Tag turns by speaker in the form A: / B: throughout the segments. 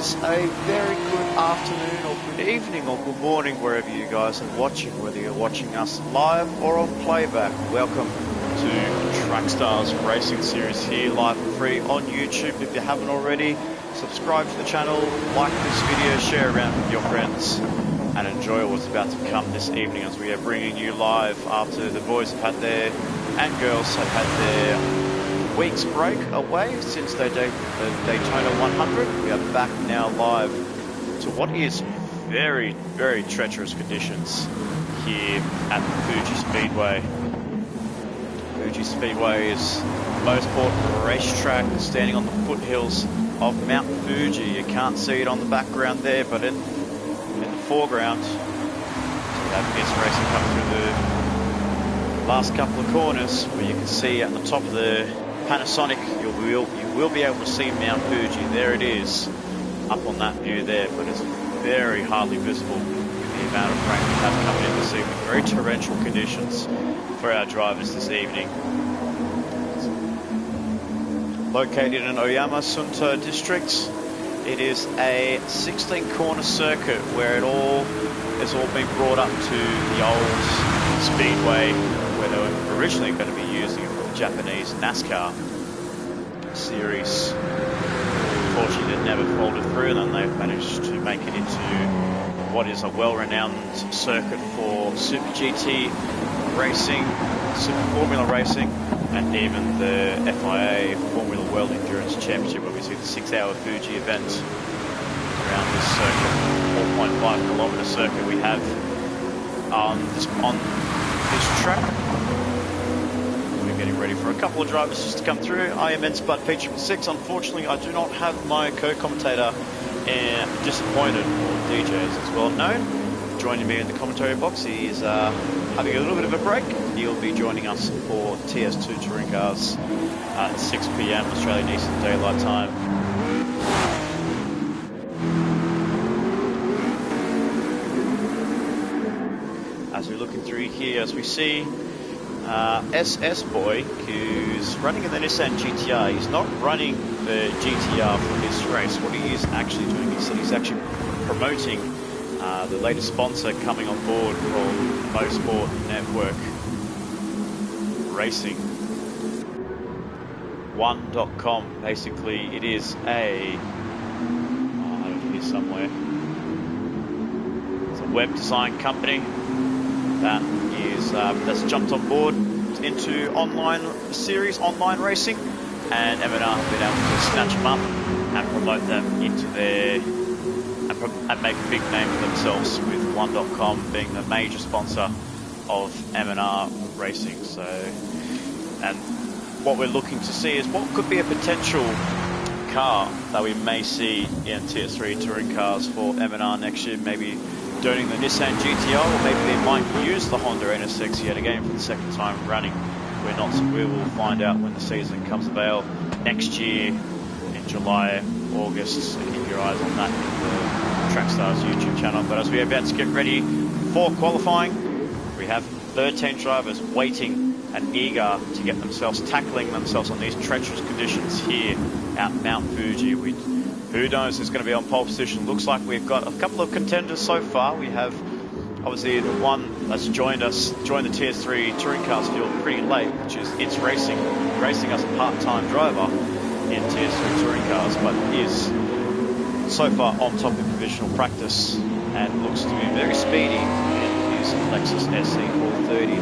A: guys, a very good afternoon or good evening or good morning wherever you guys are watching, whether you're watching us live or on playback. Welcome to Track Stars Racing Series here, live and free on YouTube. If you haven't already, subscribe to the channel, like this video, share around with your friends, and enjoy what's about to come this evening as we are bringing you live after the boys have had their, and girls have had their week's break away since the Daytona 100. We are back now live to what is very, very treacherous conditions here at the Fuji Speedway. Fuji Speedway is the motorsport racetrack standing on the foothills of Mount Fuji. You can't see it on the background there, but in the foreground, we have this racing coming through the last couple of corners, where you can see at the top of the Panasonic, you will be able to see Mount Fuji. There it is, up on that view there, but it's very hardly visible with the amount of rain we have coming in this evening. Very torrential conditions for our drivers this evening. Located in Oyama Sunto district, it is a 16-corner circuit where it all has all been brought up to the old speedway where they were originally going to be using it for the Japanese NASCAR series. Unfortunately, it never folded through, and then they've managed to make it into what is a well-renowned circuit for Super GT racing, Super Formula racing, and even the FIA Formula World Endurance Championship, where we see the 6-hour Fuji event around this circuit, 4.5 kilometer circuit we have on this track. We're getting ready for a couple of drivers just to come through. I am Spud Feature 6. Unfortunately, I do not have my co-commentator and Disappointed, or DJ as it's well known, joining me in the commentary box. He is having a little bit of a break. He'll be joining us for TS2 touring cars at 6 PM Australian Eastern Daylight Time. As we're looking through here, as we see SS Boy, who's running in the Nissan GTR. He's not running the GTR for this race. What he is actually doing is he's actually promoting the latest sponsor coming on board called Motorsport Network Racing. 1.com. Basically, it is a over here somewhere. It's a web design company that is that's jumped on board into online racing, and M&R have been able to snatch them up and promote them into their and make a big name for themselves, with 1.com being the major sponsor of M&R racing. So, and what we're looking to see is what could be a potential car that we may see in TS3 touring cars for M&R next year, maybe doing the Nissan GTR, or maybe they might use the Honda NSX yet again for the second time running. We will find out when the season comes avail next year in July, August. So keep your eyes on that in the Track Stars YouTube channel. But as we are about to get ready for qualifying, we have 13 drivers waiting and eager to get themselves, tackling themselves on these treacherous conditions here at Mount Fuji. Who knows who's going to be on pole position? Looks like we've got a couple of contenders so far. We have obviously the one that's joined the TS3 touring cars field pretty late, which is It's Racing as a part-time driver in TS3 touring cars, but is so far on top in provisional practice and looks to be very speedy in his Lexus SC430.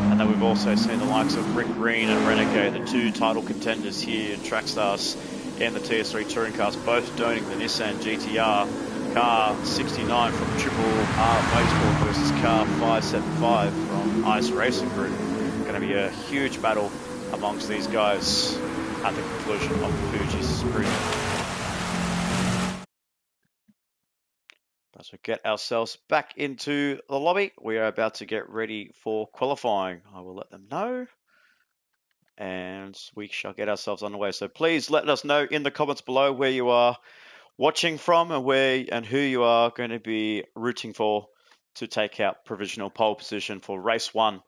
A: And then we've also seen the likes of Rick Green and Renegade, the two title contenders here in Track Stars in the TS3 touring cars, both donning the Nissan GTR car 69 from Triple R Motorsport versus car 575 from Ice Racing Group. Going to be a huge battle amongst these guys at the conclusion of the Fuji sprint. As we get ourselves back into the lobby, we are about to get ready for qualifying. I will let them know, and we shall get ourselves underway. So please let us know in the comments below where you are watching from and who you are going to be rooting for to take out provisional pole position for race 1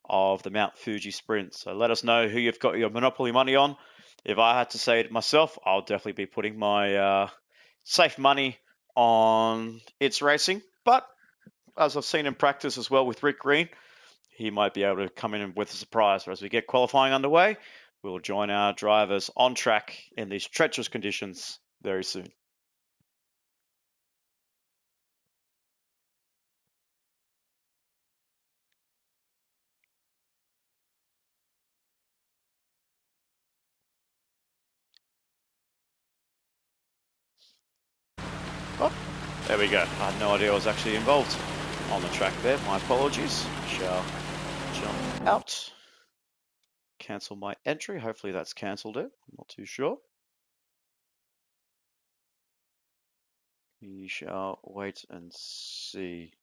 A: of the Mount Fuji sprint. So let us know who you've got your Monopoly money on. If I had to say it myself, I'll definitely be putting my save money on its racing. But as I've seen in practice as well with Rick Green, he might be able to come in with a surprise. As we get qualifying underway, we'll join our drivers on track in these treacherous conditions very soon. Oh, there we go. I had no idea I was actually involved on the track there. My apologies. Shall jump out. Cancel my entry. Hopefully that's cancelled it. I'm not too sure. We shall wait and see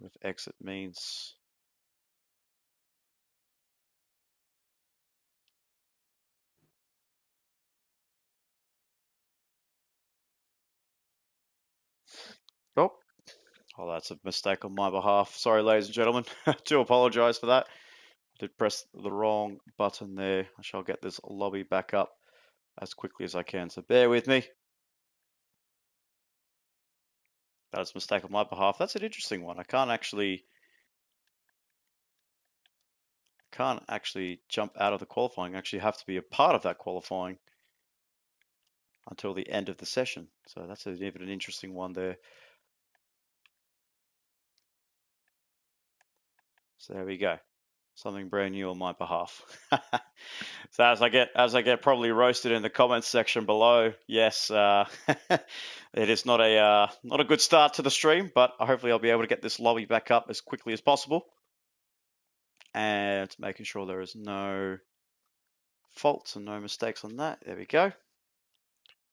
A: if exit means. Oh, well, that's a mistake on my behalf. Sorry, ladies and gentlemen. I do apologise for that. I did press the wrong button there. I shall get this lobby back up as quickly as I can, so bear with me. That's a mistake on my behalf. That's an interesting one. I can't actually jump out of the qualifying. I actually have to be a part of that qualifying until the end of the session. So that's even an interesting one there. So there we go. Something brand new on my behalf. So as I get probably roasted in the comments section below, yes, it is not a good start to the stream, but hopefully I'll be able to get this lobby back up as quickly as possible, and making sure there is no faults and no mistakes on that. There we go.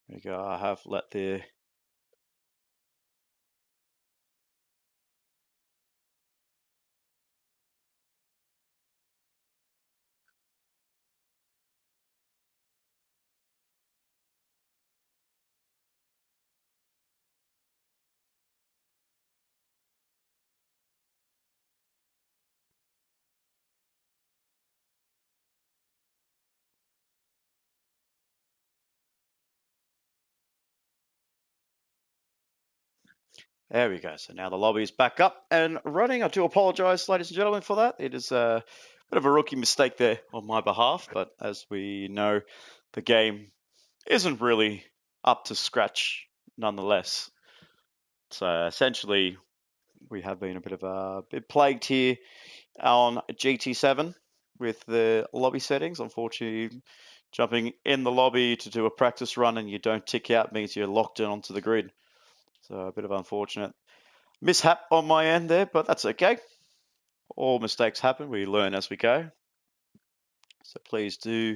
A: There we go. I have let the There we go. So now the lobby is back up and running. I do apologise, ladies and gentlemen, for that. It is a bit of a rookie mistake there on my behalf, but as we know, the game isn't really up to scratch nonetheless. So essentially, we have been a bit plagued here on GT7 with the lobby settings. Unfortunately, jumping in the lobby to do a practice run and you don't tick out means you're locked in onto the grid. So a bit of unfortunate mishap on my end there, but that's okay. All mistakes happen. We learn as we go. So please do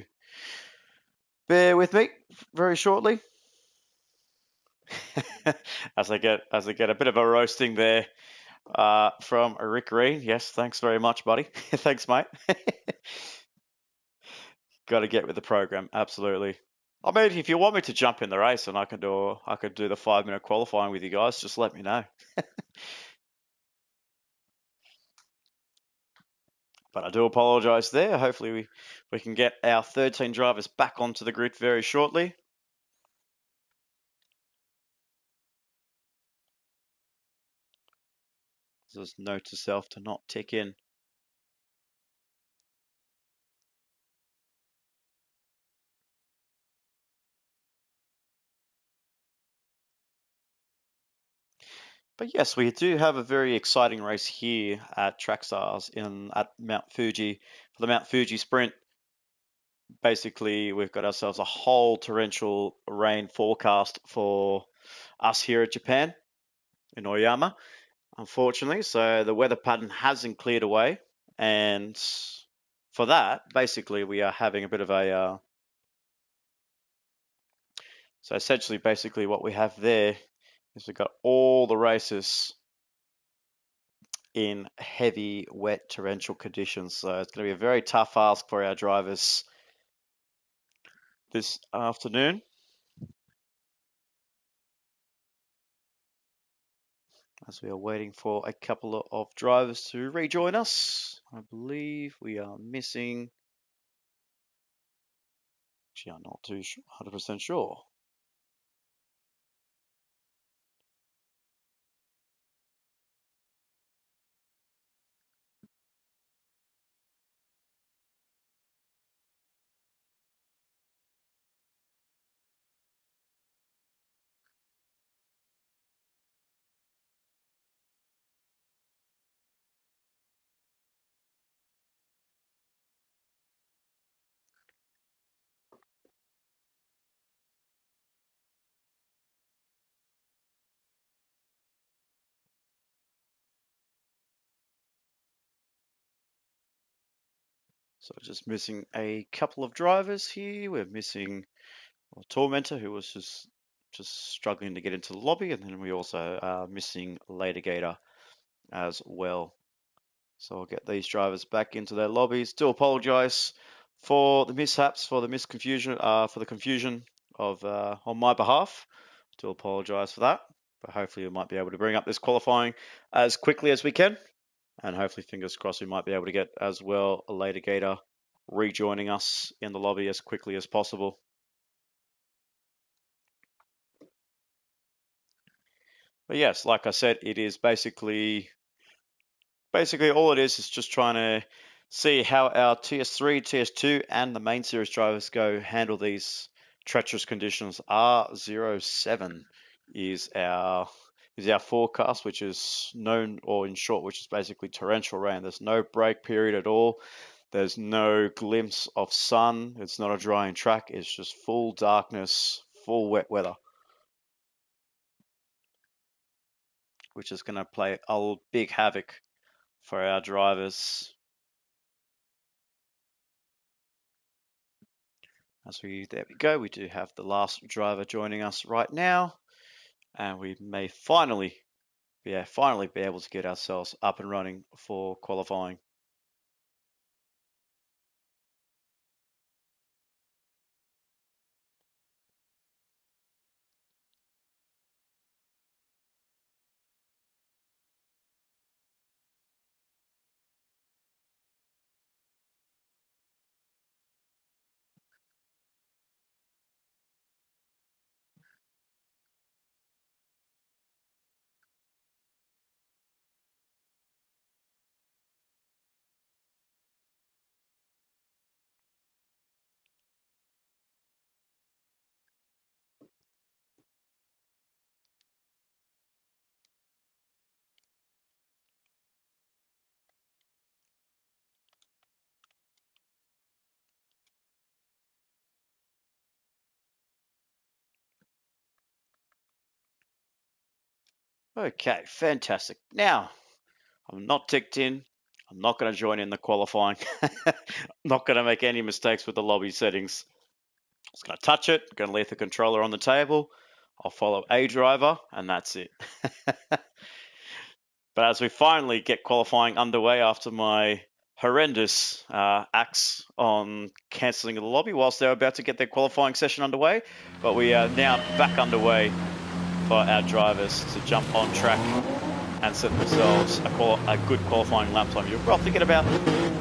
A: bear with me very shortly. as I get a bit of a roasting there from Rick Green. Yes, thanks very much, buddy. Thanks, mate. Got to get with the program, absolutely. I mean, if you want me to jump in the race and I could do the 5-minute qualifying with you guys, just let me know. But I do apologise there. Hopefully we can get our 13 drivers back onto the grid very shortly. Just note to self to not tick in. But yes, we do have a very exciting race here at Track Stars at Mount Fuji for the Mount Fuji Sprint. Basically, we've got ourselves a whole torrential rain forecast for us here at Japan in Oyama, unfortunately. So the weather pattern hasn't cleared away, and for that, basically, we are having a bit of a. So essentially, basically, what we have there is we've got all the races in heavy, wet, torrential conditions. So it's going to be a very tough ask for our drivers this afternoon. As we are waiting for a couple of drivers to rejoin us. I believe we are missing. Actually, I'm not too 100% sure. So just missing a couple of drivers here. We're missing Tormentor, who was just struggling to get into the lobby, and then we also are missing Gator as well. So I'll get these drivers back into their lobbies. Do apologise for the mishaps, for the misconfusion, for the confusion of on my behalf. Do apologise for that, but hopefully we might be able to bring up this qualifying as quickly as we can, and hopefully, fingers crossed, we might be able to get as well a Gator rejoining us in the lobby as quickly as possible. But yes, like I said, it is basically all it is just trying to see how our TS3, TS2, and the main series drivers handle these treacherous conditions. R07 is our forecast, which is known, or in short, which is basically torrential rain. There's no break period at all. There's no glimpse of sun. It's not a drying track. It's just full darkness, full wet weather, which is going to play a big havoc for our drivers. There we go. We do have the last driver joining us right now, and we may finally be able to get ourselves up and running for qualifying. Okay, fantastic. Now, I'm not ticked in. I'm not going to join in the qualifying. I'm not going to make any mistakes with the lobby settings. Just going to touch it, going to leave the controller on the table. I'll follow a driver, and that's it. But as we finally get qualifying underway after my horrendous acts on cancelling the lobby whilst they're about to get their qualifying session underway, but we are now back underway for our drivers to jump on track and set themselves a good qualifying lap time. You'll roughly get about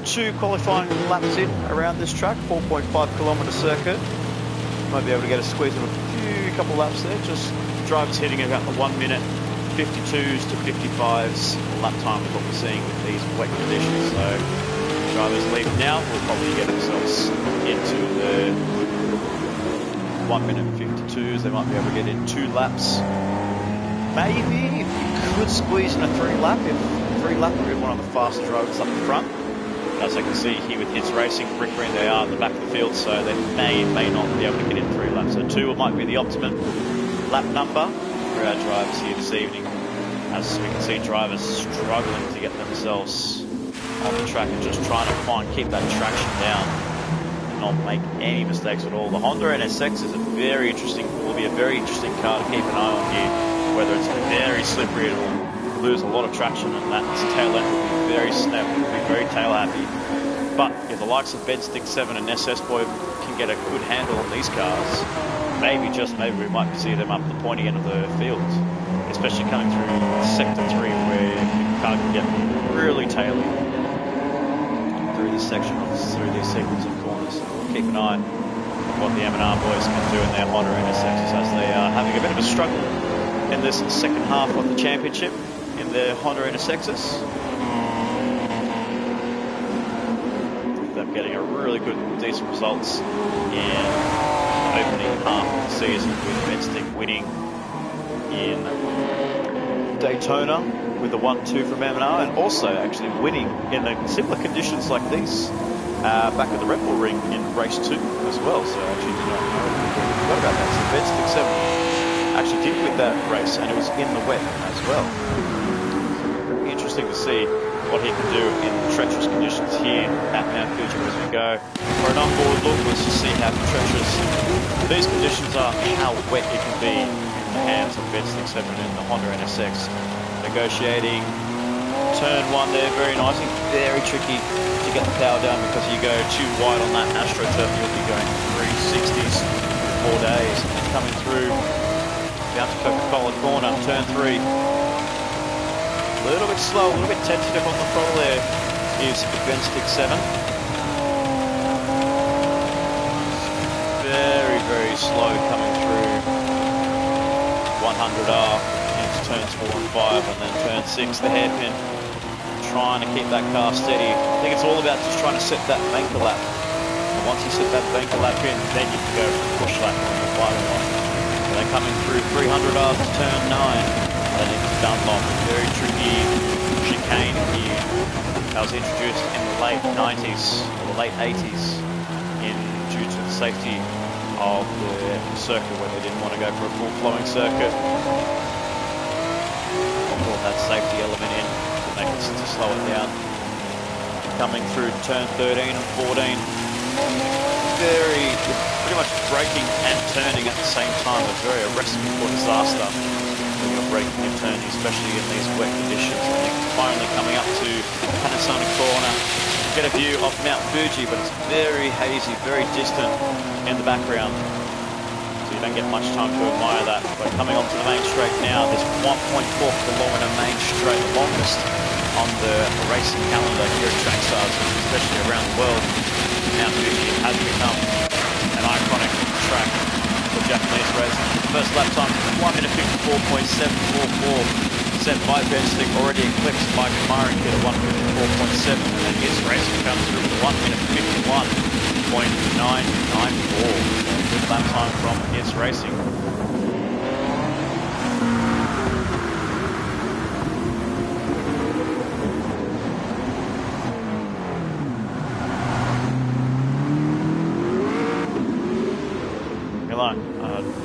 A: 2 qualifying laps in around this track, 4.5 kilometre circuit. Might be able to get a squeeze of a couple laps there. Just drivers hitting about the 1 minute 52s to 55s lap time is what we're seeing with these wet conditions. So drivers leave now will probably get themselves into the 1 minute 52s. They might be able to get in 2 laps. Maybe you could squeeze in a 3-lap if one of the faster drivers up the front. As I can see here with Hits Racing, Rick Green, they are in the back of the field, so they may not be able to get in 3 laps. So 2 might be the optimum lap number for our drivers here this evening. As we can see, drivers struggling to get themselves on the track and just trying to keep that traction down and not make any mistakes at all. The Honda NSX is will be a very interesting car to keep an eye on here. Whether it's very slippery, it'll lose a lot of traction, and that tail end will be very snap, will be very tail happy. But if the likes of Bedstick 7 and SS Boy can get a good handle on these cars, maybe we might see them up the pointy end of the field, especially coming through Sector 3 where the car can get really taily through this section, through these sequence of corners. So we'll keep an eye on what the M&R boys can do in their Honda NSXs as they are having a bit of a struggle in this second half of the championship in their Honda NSXs. They're getting a really good, decent results in the opening half of the season with Bedstick winning in Daytona with the 1-2 from M&R, and also actually winning in similar conditions like these back at the Red Bull ring in race 2 as well. So I actually did not know. Forgot about that. So Bedstick 7 actually did win that race, and it was in the wet as well. Very interesting to see what he can do in treacherous conditions here at Mount Fuji as we go. For an onboard look, let's just see how treacherous these conditions are, how wet it can be in the hands of Bensting 7 in the Honda NSX. Negotiating turn 1 there, very nicely, very tricky to get the power down because you go too wide on that AstroTurf, you'll be going 360s in 4 days. And coming through down to Coca-Cola corner, turn 3. A little bit slow, a little bit tentative on the throttle there is Bensting 7. Very, very slow coming through 100R into turns 4 and 5, and then turn 6, the hairpin. Trying to keep that car steady. I think it's all about just trying to set that banker lap. And once you set that banker lap in, then you can go for a push lap on the final one. So they're coming through 300R to turn 9. Then into Dunlop, very tricky chicane here. That was introduced in the late 90s, or the late 80s, due to the safety of the circuit where they didn't want to go for a full flowing circuit. Brought that safety element in to make it to slow it down. Coming through turn 13 and 14. Pretty much braking and turning at the same time. It's very a recipe for disaster when you're braking and turning, especially in these wet conditions. And you're finally coming up to Panasonic corner. Get a view of Mount Fuji, but it's very hazy, very distant in the background. So you don't get much time to admire that. But coming onto the main straight now, there's 1.4 kilometer main straight, the longest on the racing calendar here at Track Stars, especially around the world. Mount Fuji has become an iconic track for Japanese racing. First lap time, 1 minute 54.744. Set by Bensting, already eclipsed by Kamari Kid at 154.7, and then his racing comes through with 1 minute 51.994. Good lap time from his racing.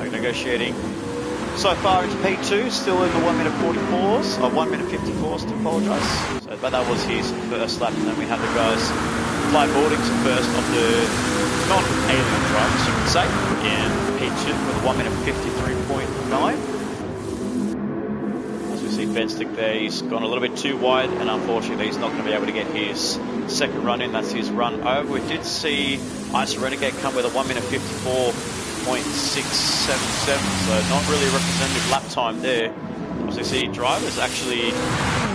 A: Negotiating so far into P2, still in the 1 minute 44s, or 1 minute 54s to apologise. So, but that was his first lap, and then we have the guys fly boarding to first of the non-alien drivers, you could say, in P2 with 1 minute 53.9. As we see Bensting there, he's gone a little bit too wide, and unfortunately he's not going to be able to get his second run in. That's his run over. We did see Ice Renegade come with a 1 minute 54.677, so not really a representative lap time there. As we see drivers actually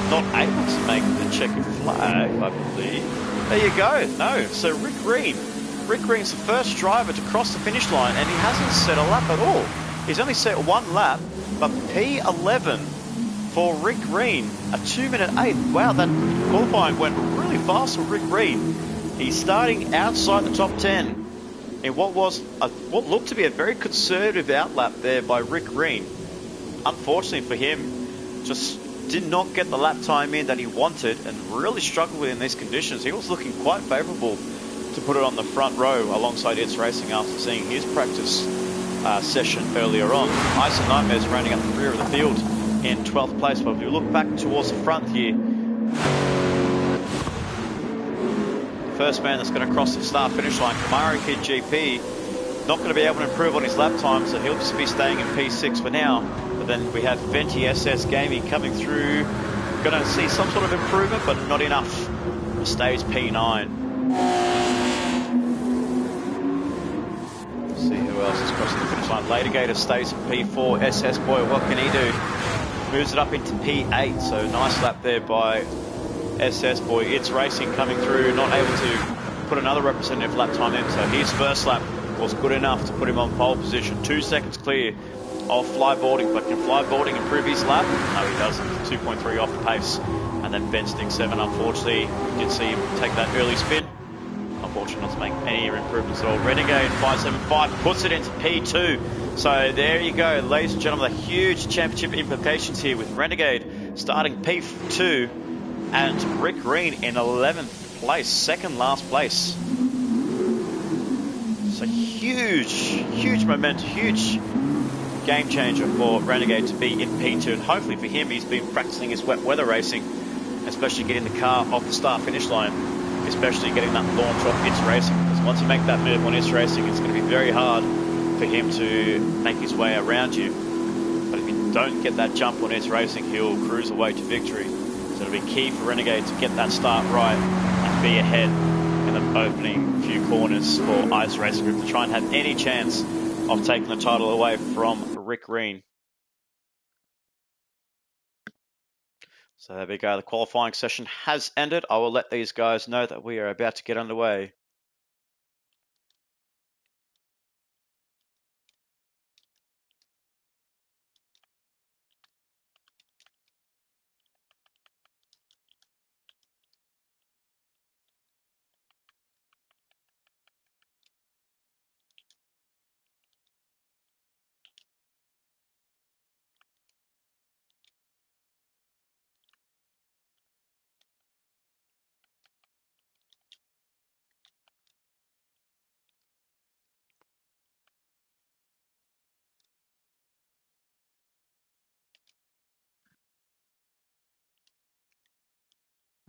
A: not able to make the checkered flag, I believe. There you go. No, so Rick Green's the first driver to cross the finish line, and he hasn't set a lap at all. He's only set one lap, but P11 for Rick Green, a 2 minute 8. Wow, that qualifying went really fast for Rick Green. He's starting outside the top 10 in what looked to be a very conservative outlap there by Rick Green. Unfortunately for him, just did not get the lap time in that he wanted and really struggled with in these conditions. He was looking quite favourable to put it on the front row alongside It's Racing after seeing his practice session earlier on. Ice and Nightmares rounding up the rear of the field in 12th place. But if you look back towards the front here, first man that's going to cross the start-finish line, Kamari Kid GP, not going to be able to improve on his lap time, so he'll just be staying in P6 for now. But then we have Venti SS Gaming coming through. Going to see some sort of improvement, but not enough for stage P9. Let's see who else is crossing the finish line. Later Gator stays in P4. SS Boy, what can he do? Moves it up into P8, so nice lap there by SS Boy. It's Racing coming through, not able to put another representative lap time in, so his first lap was good enough to put him on pole position. 2 seconds clear of Flyboarding, but can Flyboarding improve his lap? No, he doesn't. 2.3 off the pace. And then Bensting 7, unfortunately, did see him take that early spin. Unfortunately, not to make any improvements at all. Renegade 575 puts it into P2. So there you go, ladies and gentlemen, the huge championship implications here with Renegade starting P2 and Rick Green in 11th place, second last place. So huge momentum, huge game changer for Renegade to be in P2, and hopefully for him, he's been practicing his wet weather racing especially getting the car off the start-finish line, especially getting that launch off It's Racing. Because once you make that move on It's Racing, it's going to be very hard for him to make his way around you. But if you don't get that jump on It's Racing, he'll cruise away to victory. So it'll be key for Renegade to get that start right and be ahead in the opening few corners for Ice Racing Group to try and have any chance of taking the title away from Rick Green. So there we go. The qualifying session has ended. I will let these guys know that we are about to get underway.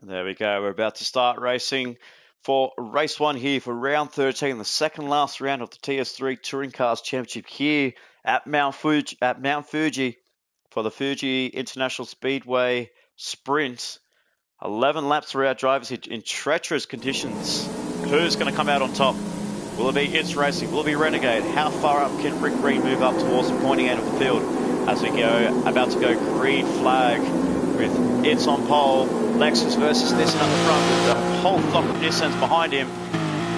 A: There we go. We're about to start racing for race 1 here for round 13, the second last round of the TS3 Touring Cars Championship here at Mount Fuji for the Fuji International Speedway Sprint. 11 laps for our drivers in treacherous conditions. Who's going to come out on top? Will it be It's Racing? Will it be Renegade? How far up can Rick Green move up towards the pointing end of the field as we go about to go green flag with It's on pole. Lexus versus Nissan up the front with the whole flock of Nissans behind him.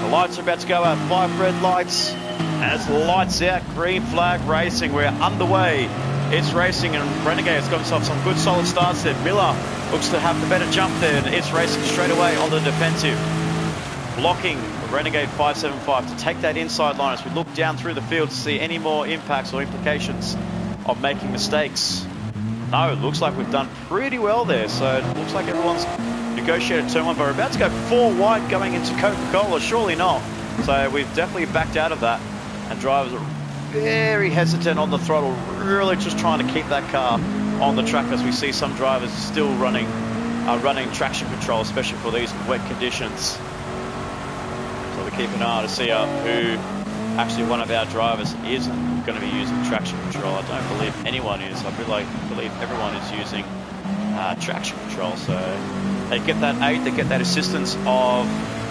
A: The lights are about to go out. 5 red lights. As lights out, green flag racing. We're underway. It's Racing and Renegade's got himself some good solid starts there. Miller looks to have the better jump there, and It's Racing straight away on the defensive. Blocking Renegade 575 to take that inside line as we look down through the field to see any more impacts or implications of making mistakes. No, it looks like we've done pretty well there. So it looks like everyone's negotiated turn 1, but we're about to go 4 wide going into Coca-Cola. Surely not. So we've definitely backed out of that. And drivers are very hesitant on the throttle, really just trying to keep that car on the track as we see some drivers still running traction control, especially for these wet conditions. So we keep an eye to see who actually one of our drivers isn't going to be using traction control. I don't believe anyone is. I believe everyone is using traction control. So they get that aid, they get that assistance of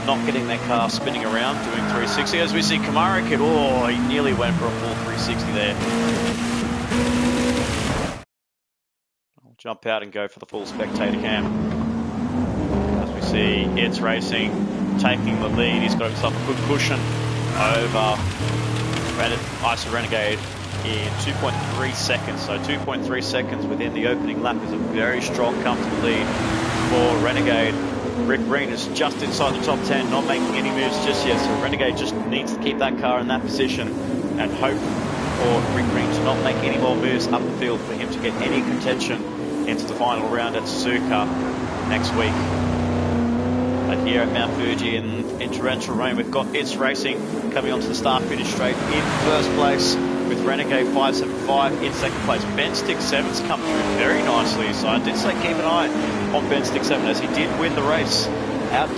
A: not getting their car spinning around, doing 360. As we see Kamara Kid, oh, he nearly went for a full 360 there. I'll jump out and go for the full spectator cam. As we see It's Racing taking the lead. He's got himself a good cushion over Ice Renegade in 2.3 seconds. So 2.3 seconds within the opening lap is a very strong, comfortable lead for Renegade. Rick Green is just inside the top 10, not making any moves just yet. So Renegade just needs to keep that car in that position and hope for Rick Green to not make any more moves up the field for him to get any contention into the final round at Suzuka next week. But here at Mount Fuji in torrential rain, we've got It's Racing coming onto the start finish straight in first place with Renegade 575 in second place. Ben Stick 7's come through very nicely, so I did say keep an eye on Ben Stick 7 as he did win the race at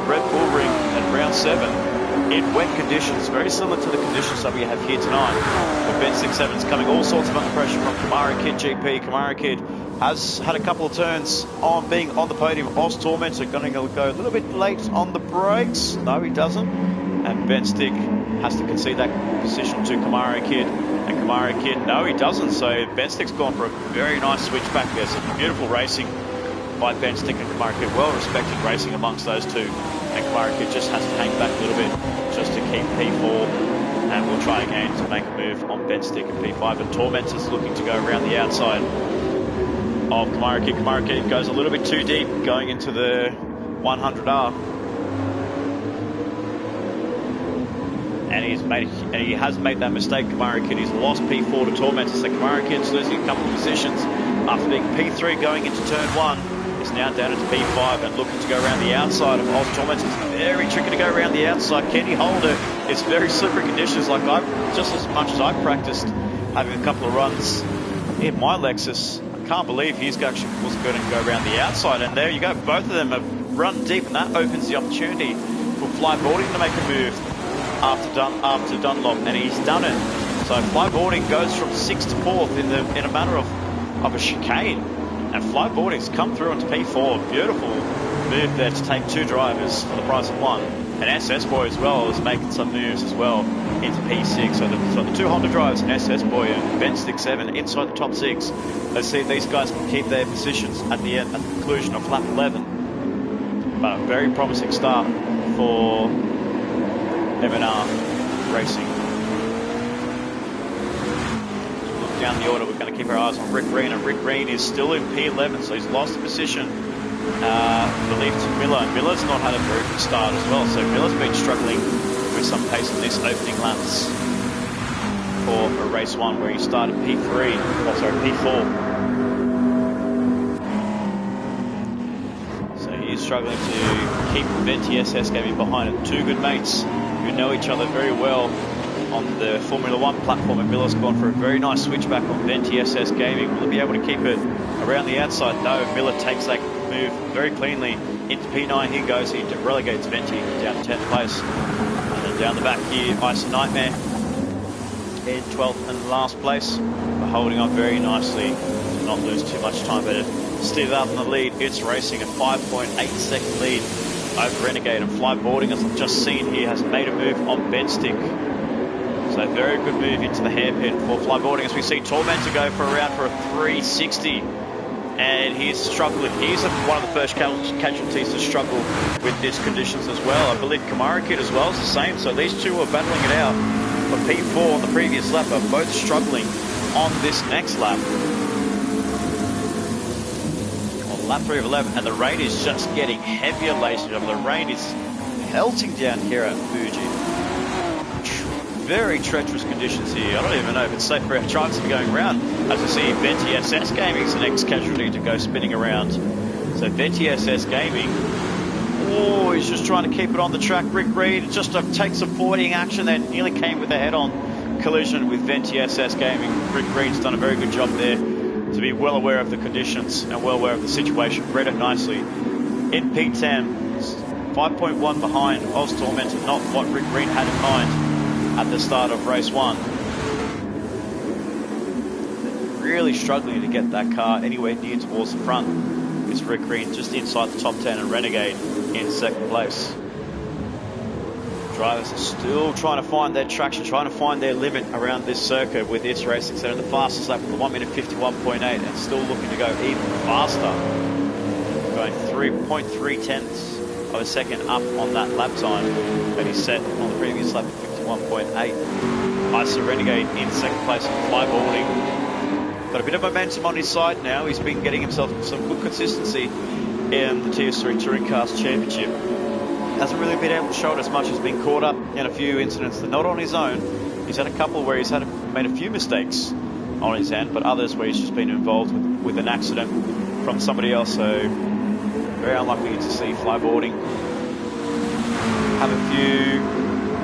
A: Red Bull Ring at round 7 in wet conditions, very similar to the conditions that we have here tonight. But Ben Stick 7's coming all sorts of under pressure from Kamara Kid GP. Kamara Kid has had a couple of turns on being on the podium. Oz Tormentor going to go a little bit late on the brakes. No, he doesn't. And Ben Stick has to concede that position to Kamara Kid. And Kamara Kid, no, he doesn't. So Ben Stick's gone for a very nice switch back there. Some beautiful racing by Ben Stick and Kamara Kid. Well-respected racing amongst those two. And Kamara Kid just has to hang back a little bit just to keep P4. And we'll try again to make a move on Ben Stick and P5. And Tormentor's looking to go around the outside of Kamara Kid. Kamara Kid goes a little bit too deep going into the 100R. And he has made that mistake, Kamara Kid. He's lost P4 to Tormentor. So Kamara Kid's losing a couple of positions after being P3 going into turn 1. Is now down into P5 and looking to go around the outside of Oz Tormentor. It's very tricky to go around the outside. Can he hold it? It's very slippery conditions. Just as much as I've practiced having a couple of runs in my Lexus, can't believe he's actually was going to go around the outside. And there you go. Both of them have run deep, and that opens the opportunity for Flyboarding to make a move after Dunlop, and he's done it. So Flyboarding goes from 6th to 4th in a matter of a chicane. And Flyboarding's come through into P4. Beautiful move there to take 2 drivers for the price of 1. And SS Boy as well is making some moves as well into P6. So the 2 Honda drivers and SS Boy and Ben Stick 7 inside the top 6. Let's see if these guys can keep their positions at the end, at the conclusion of lap 11. But a very promising start for M&R Racing. Look down the order, we're going to keep our eyes on Rick Green, and Rick Green is still in P11, so he's lost the position, I believe, to Miller. And Miller's not had a very good start as well, so Miller's been struggling with some pace in these opening laps for a race 1 where he started P4. So he is struggling to keep Venti SS Gaming behind him. 2 good mates who know each other very well on the Formula 1 platform, and Miller's gone for a very nice switchback on Venti SS Gaming. Will he be able to keep it around the outside? No, Miller takes that move very cleanly into P9. He goes, he relegates Venti down to 10th place. And then down the back here, Ice Nightmare in 12th and last place, but holding on very nicely to not lose too much time. But still out in the lead, it's racing a 5.8 second lead over Renegade, and Flyboarding, as I've just seen here, has made a move on Ben Stick. So very good move into the hairpin for Flyboarding, as we see Tormentor go for a a 360. And he's struggling. He's one of the first casualties to struggle with these conditions as well. I believe Kamara Kid as well is the same. So these two are battling it out for P4 on the previous lap, are both struggling on this next lap. On lap 3 of 11, and the rain is just getting heavier, ladies and gentlemen. The rain is pelting down here at Fuji. Very treacherous conditions here. I don't even know if it's safe for our drivers to be going around. As we see, Venti SS Gaming is the next casualty to go spinning around. So Venti SS Gaming, oh, he's just trying to keep it on the track. Rick Reed just takes some forwarding action there, nearly came with a head-on collision with Venti SS Gaming. Rick Reed's done a very good job there to be well aware of the conditions and well aware of the situation. Read it nicely. In P10, 5.1 behind Oz Tormentor, not what Rick Reed had in mind at the start of race 1. Really struggling to get that car anywhere near towards the front. It's Rick Green just inside the top 10, and Renegade in 2nd place. Drivers are still trying to find their traction, trying to find their limit around this circuit with its racing. So in the fastest lap with a 1 minute 51.8, and still looking to go even faster. Going 3.3 tenths of a second up on that lap time that he set on the previous lap. 1.8. Ice Renegade in 2nd place on Flyboarding. Got a bit of momentum on his side now. He's been getting himself some good consistency in the TS3 Touring Cars Championship. Hasn't really been able to show it as much. He's been caught up in a few incidents that not on his own. He's had a couple where he's made a few mistakes on his end, but others where he's just been involved with an accident from somebody else. So very unlucky to see Flyboarding have a few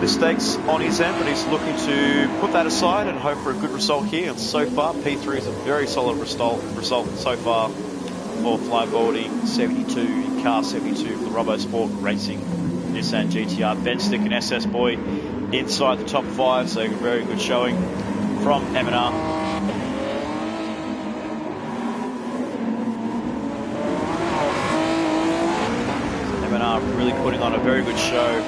A: mistakes on his end, but he's looking to put that aside and hope for a good result here. And so far, P3 is a very solid result so far for Flyboarding. 72 in car 72 for the RoboSport Racing Nissan GTR. Ben Stick and SS Boy inside the top 5, so a very good showing from M&R. M&R really putting on a very good show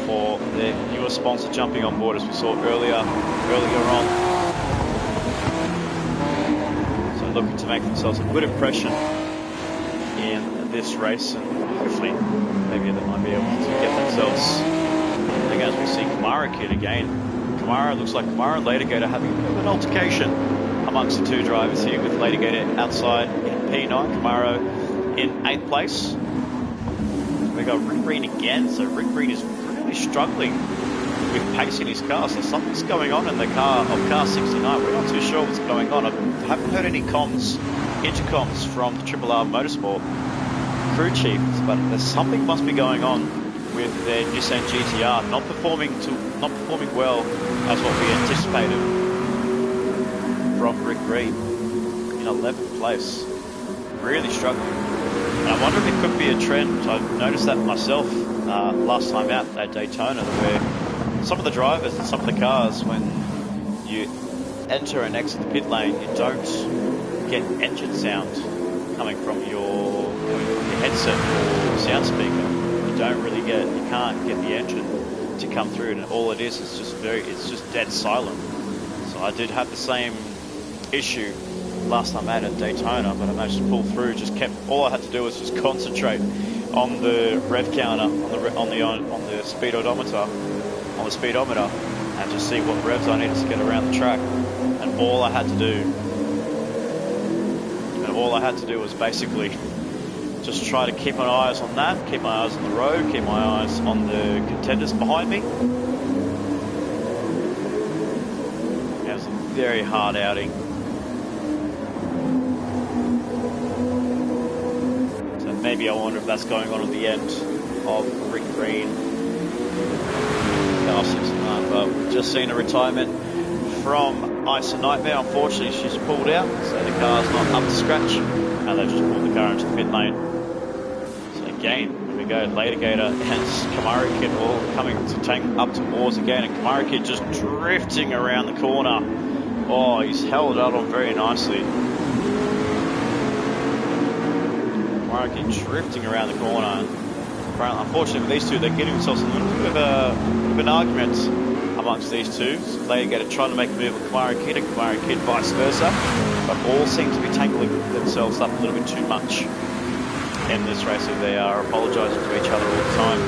A: for their newer sponsor jumping on board, as we saw earlier on. So looking to make themselves a good impression in this race, and hopefully maybe they might be able to get themselves. And again, as we see Kamara Kid again. Kamara, looks like Kamara and Latergator having a bit of an altercation amongst the 2 drivers here, with Latergator outside in P9, Kamara in 8th place. We got Rick Green again, so Rick Green is struggling with pace in his car. So something's going on in the car of car 69. We're not too sure what's going on. I haven't heard any intercoms from the Triple R Motorsport crew chief, but there's something must be going on with their Nissan GTR not performing well as what we anticipated from Rick Reed in 11th place. Really struggling. And I wonder if it could be a trend. I noticed that myself last time out at Daytona, where some of the drivers and some of the cars, when you enter and exit the pit lane, you don't get engine sound coming from your headset or sound speaker. You can't get the engine to come through, and all it is it's just dead silent. So I did have the same issue last time out at Daytona, but I managed to pull through. All I had to do was just concentrate on the rev counter, on the speedometer, and just see what revs I needed to get around the track. And all I had to do was basically just try to keep my eyes on that, keep my eyes on the road, keep my eyes on the contenders behind me. It was a very hard outing. So maybe I wonder if that's going on at the end of Rick Green. But we've just seen a retirement from Ice and Nightmare. Unfortunately, she's pulled out, so the car's not up to scratch, and they've just pulled the car into the pit lane. So again, we go Later Gator and Kamara Kid all coming to tank up towards again, and Kamara Kid just drifting around the corner. Oh, he's held out on very nicely. Kamara Kid drifting around the corner. Unfortunately, these two, they're getting themselves a little bit of an argument amongst these two. So Later Gator trying to make a move with Kamara Kid, and Kamara Kid vice versa, but all seem to be tangling themselves up a little bit too much in this race. They are apologising to each other all the time.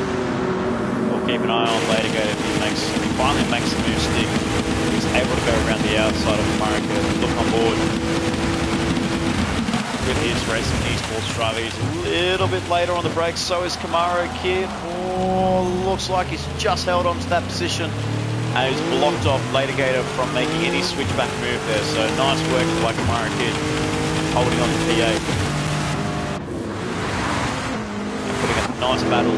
A: We'll keep an eye on Later Gator if he finally makes the move stick. He's able to go around the outside of Kamara Kid, look on board with his racing esports driver. He's a little bit later on the brakes, so is Kamara Kid. Oh, looks like he's just held on to that position, and he's blocked off Later Gator from making any switchback move there. So nice work by Kamara Kid, holding on to P8. And putting a nice battle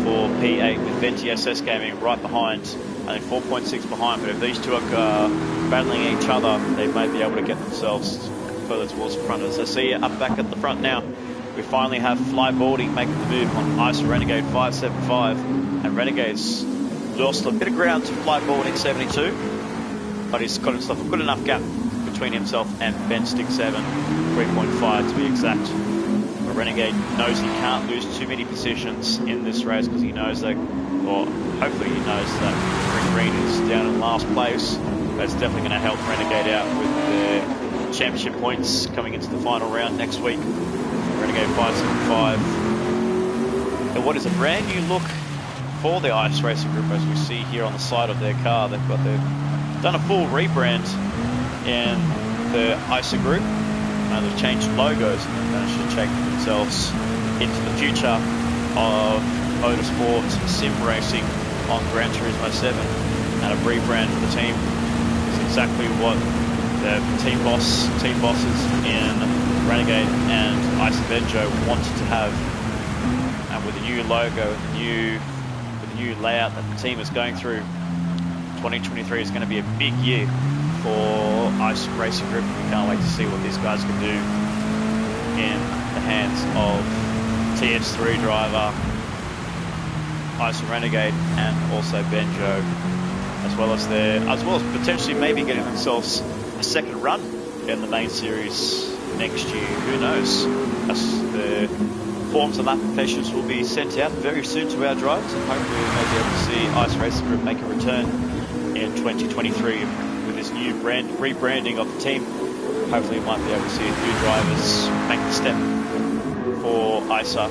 A: for P8 with Venti SS Gaming right behind, I think 4.6 behind, but if these two are battling each other, they may be able to get themselves further towards the front. As I see up back at the front now, we finally have Fly Baldy making the move on Ice Renegade 575, and Renegade's lost a bit of ground to Fly Baldy 72, but he's got himself a good enough gap between himself and Ben Stick 7, 3.5 to be exact. But Renegade knows he can't lose too many positions in this race, because he knows that, or hopefully he knows that Rick Green is down in last place. That's definitely going to help Renegade out with their championship points coming into the final round next week. Renegade 575. And what is a brand new look for the Ice Racing Group, as we see here on the side of their car. They've done a full rebrand in the ICE Group. They've changed logos, and they've managed to take themselves into the future of motorsport sim racing on Gran Turismo 7. And a rebrand for the team is exactly what the team bosses in Renegade and Ice Benjo wanted to have. And with a new logo, with a new layout that the team is going through, 2023 is going to be a big year for Ice Racing Group. We can't wait to see what these guys can do in the hands of TS3 driver, Ice Renegade, and also Benjo, as well as potentially maybe getting themselves a second run in the main series next year. Who knows? As the forms and applications will be sent out very soon to our drivers, and hopefully we may be able to see Ice Racing Group make a return in 2023 with this new rebranding of the team. Hopefully we might be able to see a few drivers make the step for ISA,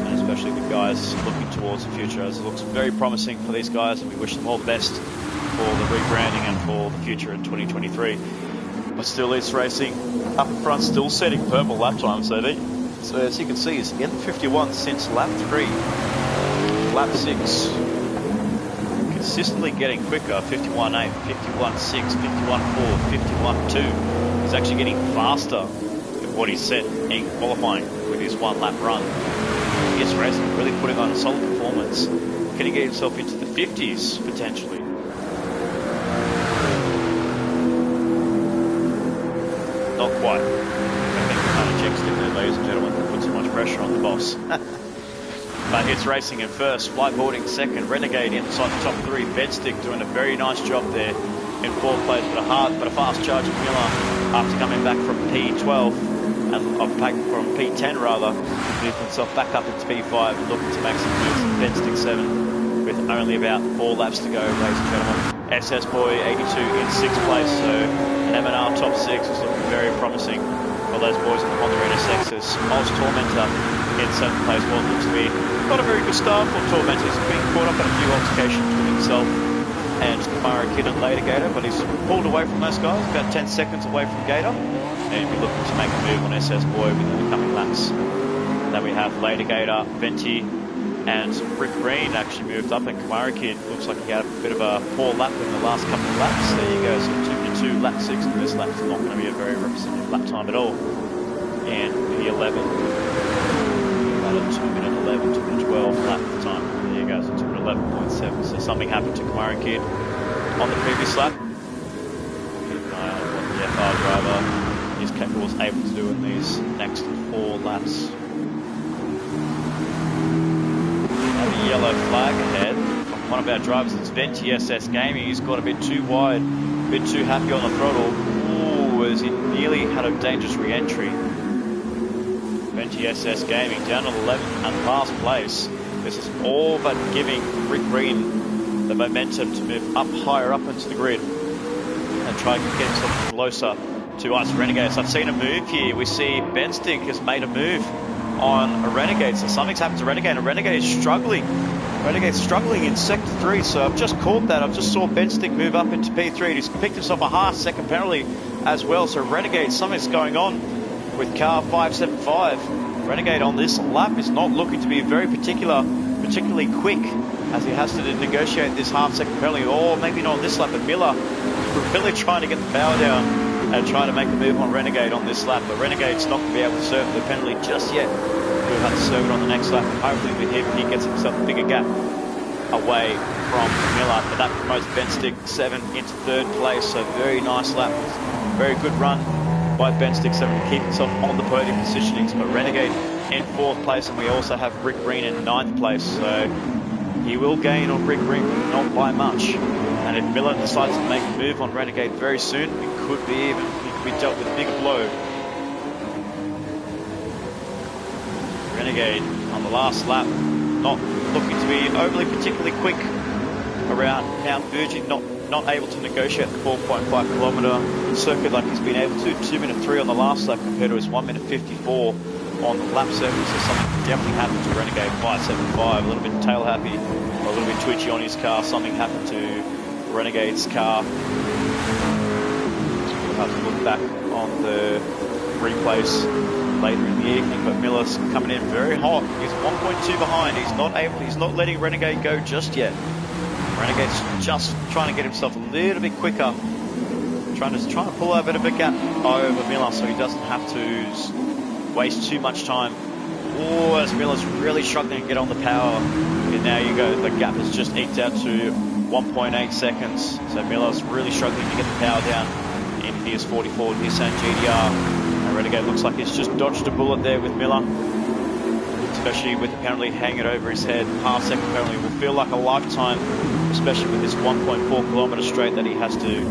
A: and especially the guys looking towards the future, as it looks very promising for these guys, and we wish them all the best for the rebranding and for the future in 2023. But still, it's racing up front, still setting purple lap times. So as you can see, it's in 51 since lap 3. Lap 6, consistently getting quicker. 51.8, 51.6, 51.4, 51.2. He's actually getting faster than what he set in qualifying with his one lap run. It's racing, really putting on a solid performance. Can he get himself into the 50s potentially? not quite. I think we kind of jinxed him there, ladies and gentlemen. Put too much pressure on the boss. But it's racing in first, flyboarding second, Renegade inside the top three, Bedstick doing a very nice job there in fourth place, but a fast charge of Miller after coming back from P12. And back from P10 rather, moved himself back up into P5 and looking to make some moves in Bedstick 7 with only about 4 laps to go, ladies and gentlemen. SS Boy 82 in 6th place, so an M&R top 6 is looking very promising for those boys in the Honda NSXs. Oz Tormentor in 7th place, well, it looks to be not a very good start for Tormentor. He's been caught up in a few altercations with himself and Kamara Kid and Later Gator, but he's pulled away from those guys, about 10 seconds away from Gator. And we're looking to make a move on SS Boy within the coming laps. Then we have Later Gator, Venti, and Rick Green actually moved up, and Kamara Kid looks like he had a bit of a poor lap in the last couple of laps. There you go, so 2-2, lap 6, and this lap is not going to be a very representative lap time at all. And P11, about a 2-minute 11, 2-minute 12 lap time. There you go, so 2-minute 11.7. So something happened to Kamara Kid on the previous lap. Keep an eye on what the FR driver was able to do in these next 4 laps. A yellow flag ahead from one of our drivers. It's Venti SS Gaming. He's got a bit too wide, a bit too happy on the throttle. Ooh, as he nearly had a dangerous re-entry. Venti SS Gaming down to 11th and last place. This is all but giving Rick Green the momentum to move up higher up into the grid and try and get himself closer to us Renegades. I've seen a move here. We see Bedstick has made a move on a Renegade. So something's happened to Renegade, and Renegade is struggling. Renegade's struggling in sector 3, so I've just caught that. I've just saw Bedstick move up into P3. He's picked himself a half-second penalty as well. So Renegade, something's going on with car 575. Renegade on this lap is not looking to be very particularly quick, as he has to negotiate this half-second penalty. Or maybe not on this lap, but Miller really trying to get the power down and trying to make a move on Renegade on this lap, but Renegade's not going to be able to serve the penalty just yet. He'll have to serve it on the next lap, and hopefully with him, he gets himself a bigger gap away from Miller. But that promotes Bedstick 7 into 3rd place, so very nice lap. Very good run by Bedstick 7 to keep himself on the podium positionings, but Renegade in 4th place, and we also have Rick Green in 9th place, so he will gain on Rick Green, but not by much. And if Miller decides to make a move on Renegade very soon, it could be dealt with a big blow. Renegade on the last lap, not looking to be overly particularly quick around Mount Fuji, not able to negotiate the 4.5 kilometre circuit like he's been able to. 2-minute 3 on the last lap compared to his 1-minute 54 on the lap circuit. So something definitely happened to Renegade 575. A little bit tail happy, or a little bit twitchy on his car. Something happened to Renegade's car. We'll have to look back on the replays later in the evening, but Miller's coming in very hot. He's 1.2 behind. He's not letting Renegade go just yet. Renegade's just trying to get himself a little bit quicker, trying to pull a bit of a gap over Miller so he doesn't have to waste too much time. Oh, as Miller's really struggling to get on the power. And now you go, the gap has just eked out to 1.8 seconds. So Miller's really struggling to get the power down in his 44 Nissan GTR. And Renegade looks like he's just dodged a bullet there with Miller, especially with the penalty hanging over his head. Half-second penalty will feel like a lifetime, especially with this 1.4 kilometre straight that he has to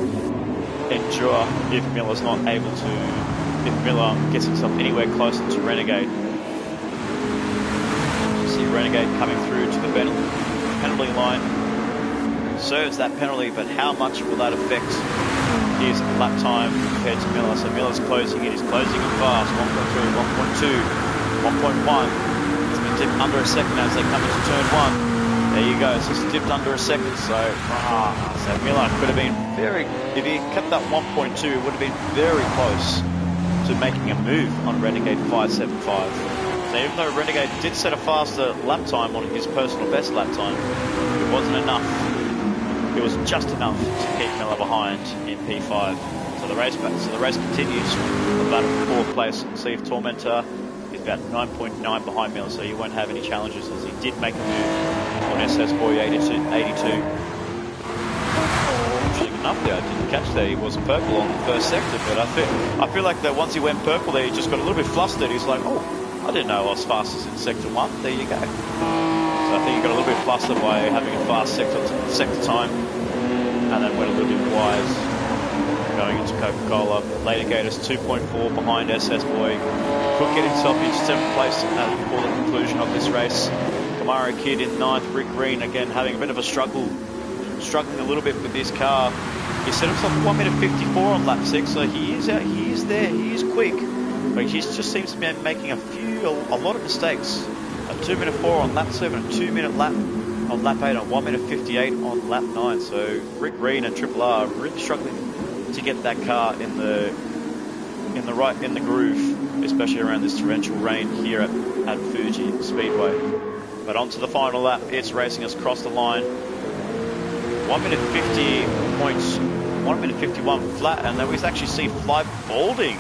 A: endure if Miller's not able to, if Miller gets himself anywhere closer to Renegade. You see Renegade coming through to the penalty line. Serves that penalty, but how much will that affect his lap time compared to Miller? So Miller's closing it. He's closing it fast. 1.3, 1.2, 1.1. It's been dipped under a second as they come into turn 1. There you go. So it's dipped under a second. So Miller could have been if he kept that 1.2, it would have been very close to making a move on Renegade 575. So even though Renegade did set a faster lap time on his personal best lap time, it wasn't enough. It was just enough to keep Miller behind in P5. So the race continues. The battle for 4th place. See if Tormentor is about 9.9 behind Miller, so you won't have any challenges as he did make a move on SS Boy 82. Actually, lighten up there. I didn't catch that he was purple on the first sector, but I feel like that once he went purple there, he just got a little bit flustered. He's like, oh, I didn't know I was fastest in sector 1. There you go. So I think he got a little bit flustered by having a fast sector time, and then went a little bit wide going into Coca-Cola. Later Gators 2.4 behind SS Boy. Could get himself into 7th place before the conclusion of this race. Kamara Kid in 9th. Rick Green again having a bit of a struggling a little bit with this car. He set himself 1 minute 54 on lap 6, so he is out, he is there, he is quick, but he just seems to be making a lot of mistakes. A 2 minute 4 on lap 7, a 2 minute lap on lap 8, and 1 minute 58 on lap 9. So Rick Green and Triple R really struggling to get that car in the groove, especially around this torrential rain here at Fuji Speedway. But on to the final lap. It's racing us across the line. 1 minute 51 flat, and then we actually see Fly Balding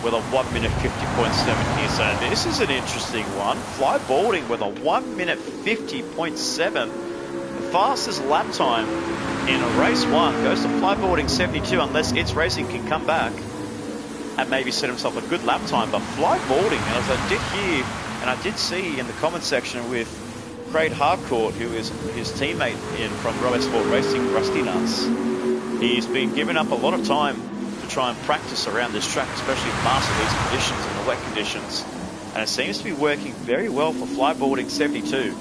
A: with a 1 minute 50.7 here. So this is an interesting one. Fly Balding with a 1 minute 50.7, the fastest lap time in a race 1 goes to Fly Balding 72, unless It's Racing can come back and maybe set himself a good lap time. But Fly Balding, as I did hear and I did see in the comment section with Craig Harcourt, who is his teammate from Robert Sport Racing, Rusty Nuts, he's been given up a lot of time to try and practice around this track, especially master these conditions and the wet conditions. And it seems to be working very well for Fly Balding 72.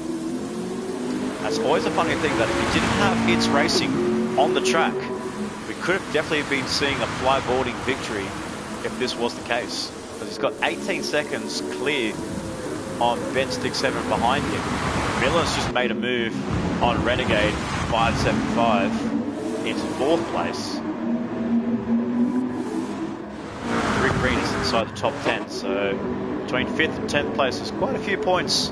A: That's always a funny thing, that if you didn't have It's Racing on the track, we could have definitely been seeing a Fly Balding victory if this was the case. But he's got 18 seconds clear on Ben Stick 7 behind him. Miller's just made a move on Renegade 575 into 4th place. Rick Green is inside the top 10, so between 5th and 10th place is quite a few points.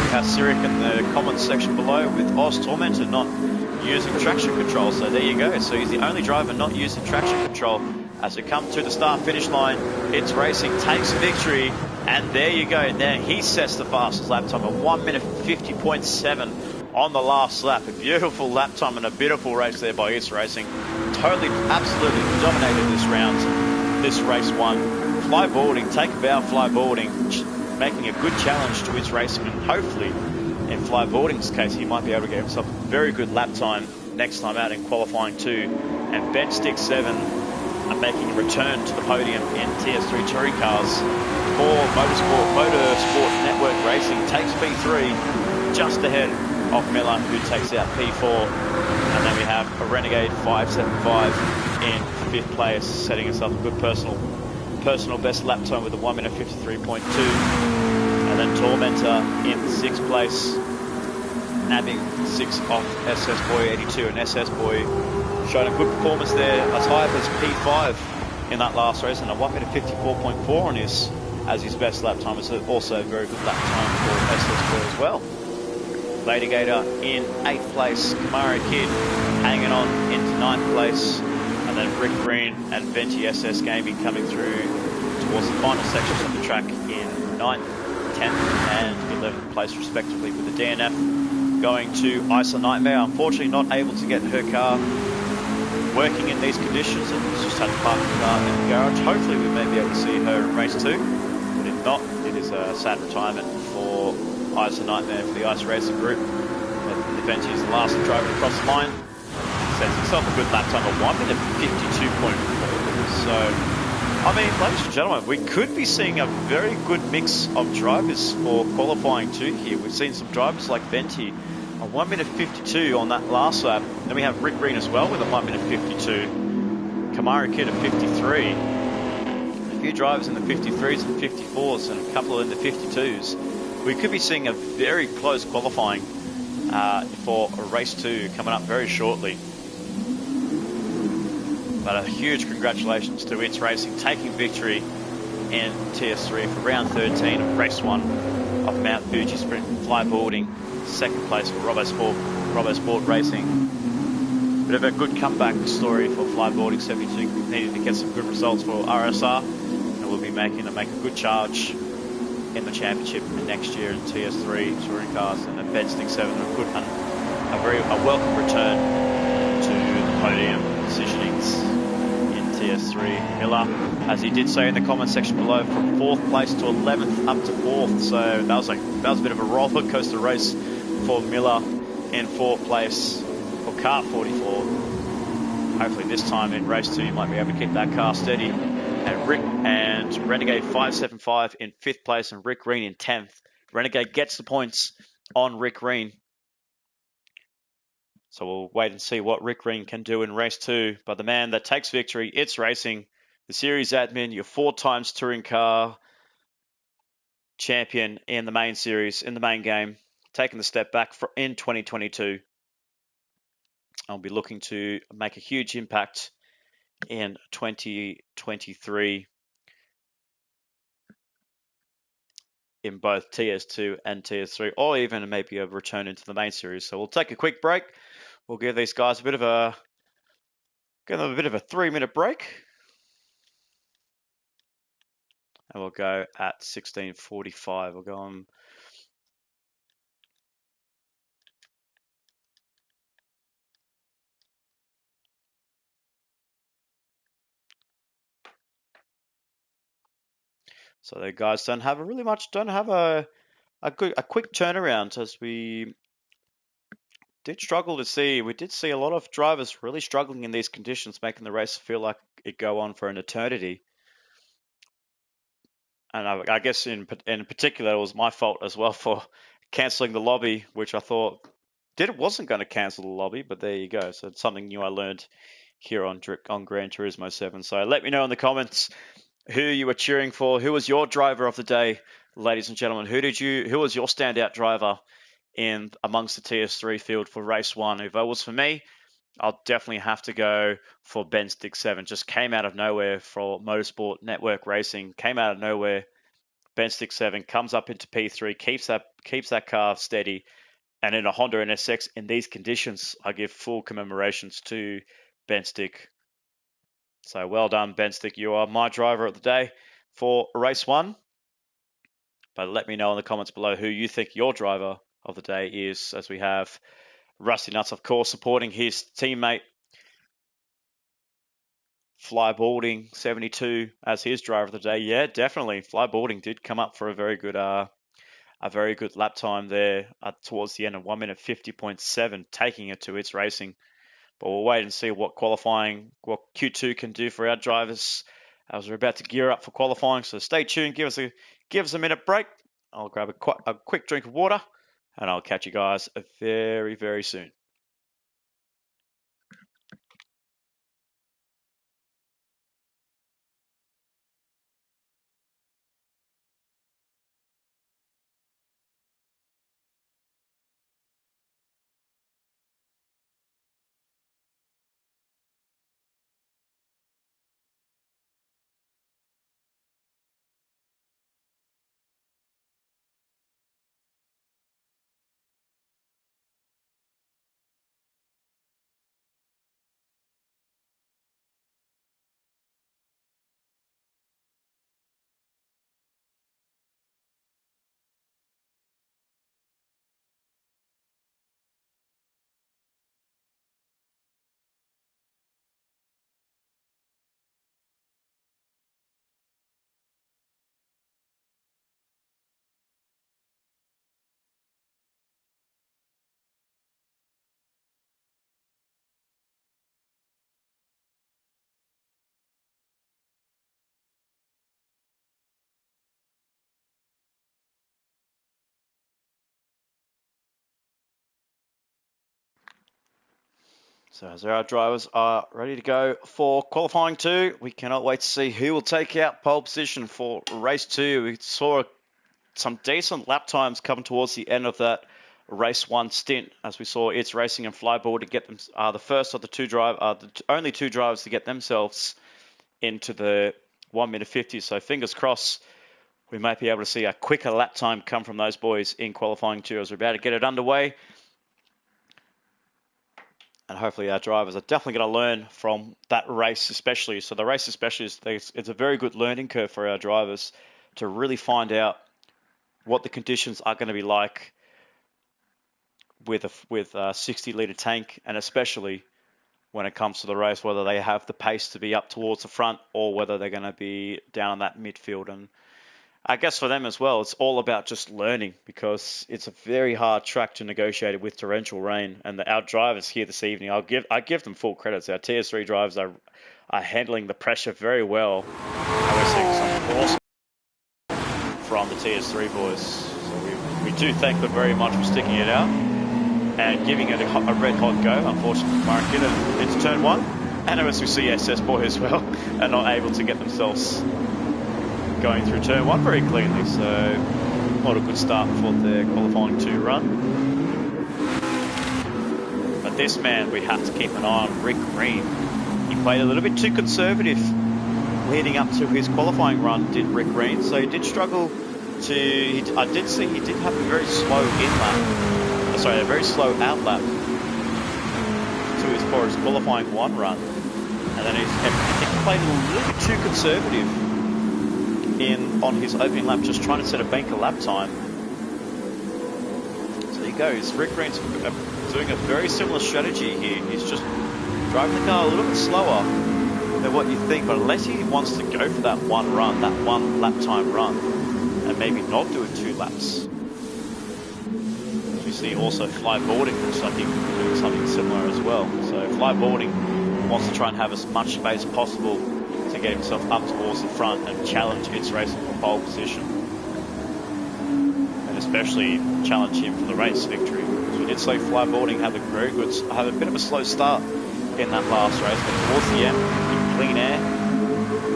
A: We have Cyric in the comments section below with Oz Tormentor not using traction control, so there you go. So he's the only driver not using traction control as we come to the start finish line. It's Racing takes victory, and there you go. Now he sets the fastest lap time of 1 minute 50.7 on the last lap. A beautiful lap time and a beautiful race there by It's Racing. Totally, absolutely dominated this round, this race 1. Fly Balding, take a bow, Fly Balding, making a good challenge to It's Racing, and hopefully in Fly Balding's case, he might be able to get himself a very good lap time next time out in qualifying 2. And Ben Stick 7 are making a return to the podium in TS3 touring cars for Motorsport Network Racing. Takes P3 just ahead of Miller, who takes out P4. And then we have a Renegade 575 in 5th place, setting himself a good personal best lap time with a 1 minute 53.2. And then Tormentor in 6th place, nabbing 6 off SS Boy 82, and SS Boy showing a good performance there, as high up as P5 in that last race, and a 1 minute 54.4 on his as his best lap time. Is also a very good lap time for SS Boy as well. Latigator in 8th place, Kamara Kid hanging on into 9th place, and then Rick Green and Venti SS Gaming coming through towards the final sections of the track in 9th, 10th and 11th place respectively, with the DNF going to Isa Nightmare. Unfortunately not able to get her car working in these conditions, and just had to park the car in the garage. Hopefully we may be able to see her in race 2, but if not, it is a sad retirement for Isa Nightmare for the Ice Racing Group. The Venti is the last driver to cross the line. Sets himself a good lap time of 1 minute 52.4. So, I mean, ladies and gentlemen, we could be seeing a very good mix of drivers for qualifying 2 here. We've seen some drivers like Venti, a 1 minute 52 on that last lap. Then we have Rick Green as well with a 1 minute 52. Kamara Kid at 53. A few drivers in the 53s and 54s, and a couple in the 52s. We could be seeing a very close qualifying for race 2 coming up very shortly. But a huge congratulations to It's Racing taking victory in TS3 for round 13 of race 1 of Mount Fuji Sprint. Fly Balding, 2nd place for Robo Sport Racing. Bit of a good comeback story for Fly Balding 72. Needed to get some good results for RSR, and we'll be making a good charge in the championship next year in TS3 touring cars, and then Ben Stick 7 a welcome return to the podium positionings in TS3. Miller, as he did say in the comment section below, from 4th place to 11th up to 4th, so that was a bit of a roller coaster race for Miller in 4th place for car 44. Hopefully this time in race 2 you might be able to keep that car steady. And Renegade 575 in 5th place and Rick Reen in 10th. Renegade gets the points on Rick Reen. So we'll wait and see what Rick Reen can do in race 2. But the man that takes victory, It's Racing, the series admin, your 4 times touring car champion in the main series, in the main game, taking the step back in 2022. I'll be looking to make a huge impact in 2023 in both TS2 and TS3, or even maybe a return into the main series. So we'll take a quick break. We'll give these guys a bit of a 3-minute break. And we'll go at 16:45. We'll go on. So the guys don't have a quick turnaround, as we did struggle to see. We did see a lot of drivers really struggling in these conditions, making the race feel like it go on for an eternity. And I guess in particular, it was my fault as well for cancelling the lobby, which I thought wasn't going to cancel the lobby, but there you go. So it's something new I learned here on Gran Turismo 7. So let me know in the comments who you were cheering for. Who was your driver of the day, ladies and gentlemen? Who was your standout driver in amongst the TS3 field for race 1? If it was for me, I'll definitely have to go for Ben Stick 7. Just came out of nowhere for Motorsport Network Racing. Came out of nowhere. Ben Stick 7 comes up into P3, keeps that car steady. And in a Honda NSX in these conditions, I give full commemorations to Ben Stick. So well done, Ben Stick. You are my driver of the day for race 1. But let me know in the comments below who you think your driver of the day is, as we have Rusty Nuts, of course, supporting his teammate Flyboarding 72 as his driver of the day. Yeah, definitely. Flyboarding did come up for a very good lap time there towards the end of 1 minute 50.7, taking it to It's Racing. But we'll wait and see what Q2 can do for our drivers as we're about to gear up for qualifying. So stay tuned. Give us a minute break. I'll grab a quick drink of water, and I'll catch you guys very, very soon. So as our drivers are ready to go for qualifying 2, we cannot wait to see who will take out pole position for race 2. We saw some decent lap times coming towards the end of that race 1 stint, as we saw It's Racing and Flyboard to get them the first of the only two drivers to get themselves into the 1 minute 50. So fingers crossed we might be able to see a quicker lap time come from those boys in qualifying 2 as we're about to get it underway. And hopefully our drivers are definitely going to learn from that race especially. So the race especially, it's a very good learning curve for our drivers to really find out what the conditions are going to be like with a 60-litre tank, and especially when it comes to the race, whether they have the pace to be up towards the front or whether they're going to be down in that midfield. And I guess for them as well, it's all about just learning, because it's a very hard track to negotiate with torrential rain. And our drivers here this evening, I give them full credits. Our TS3 drivers are handling the pressure very well. And we're seeing some awesome from the TS3 boys. So we do thank them very much for sticking it out and giving it a red hot go. Unfortunately, Mark into turn 1. And as we see, SS boy as well are not able to get themselves going through turn 1 very cleanly. So not a good start for their qualifying 2 run. But this man, we have to keep an eye on, Rick Green. He played a little bit too conservative leading up to his qualifying run, did Rick Green. So he did struggle to, I did see he did have a very slow a very slow outlap for his qualifying 1 run. And then he played a little bit too conservative on his opening lap, just trying to set a banker lap time. So there he goes. Rick Green's doing a very similar strategy here. He's just driving the car a little bit slower than what you think, but unless he wants to go for that 1 run, that 1 lap time run, and maybe not do it 2 laps. As we see also Flyboarding looks like he could be doing something similar as well. So Flyboarding wants to try and have as much space possible to get himself up towards the front and challenge its racing for pole position, and especially challenge him for the race victory. So we did say Flyboarding have a bit of a slow start in that last race, but towards the end, in clean air,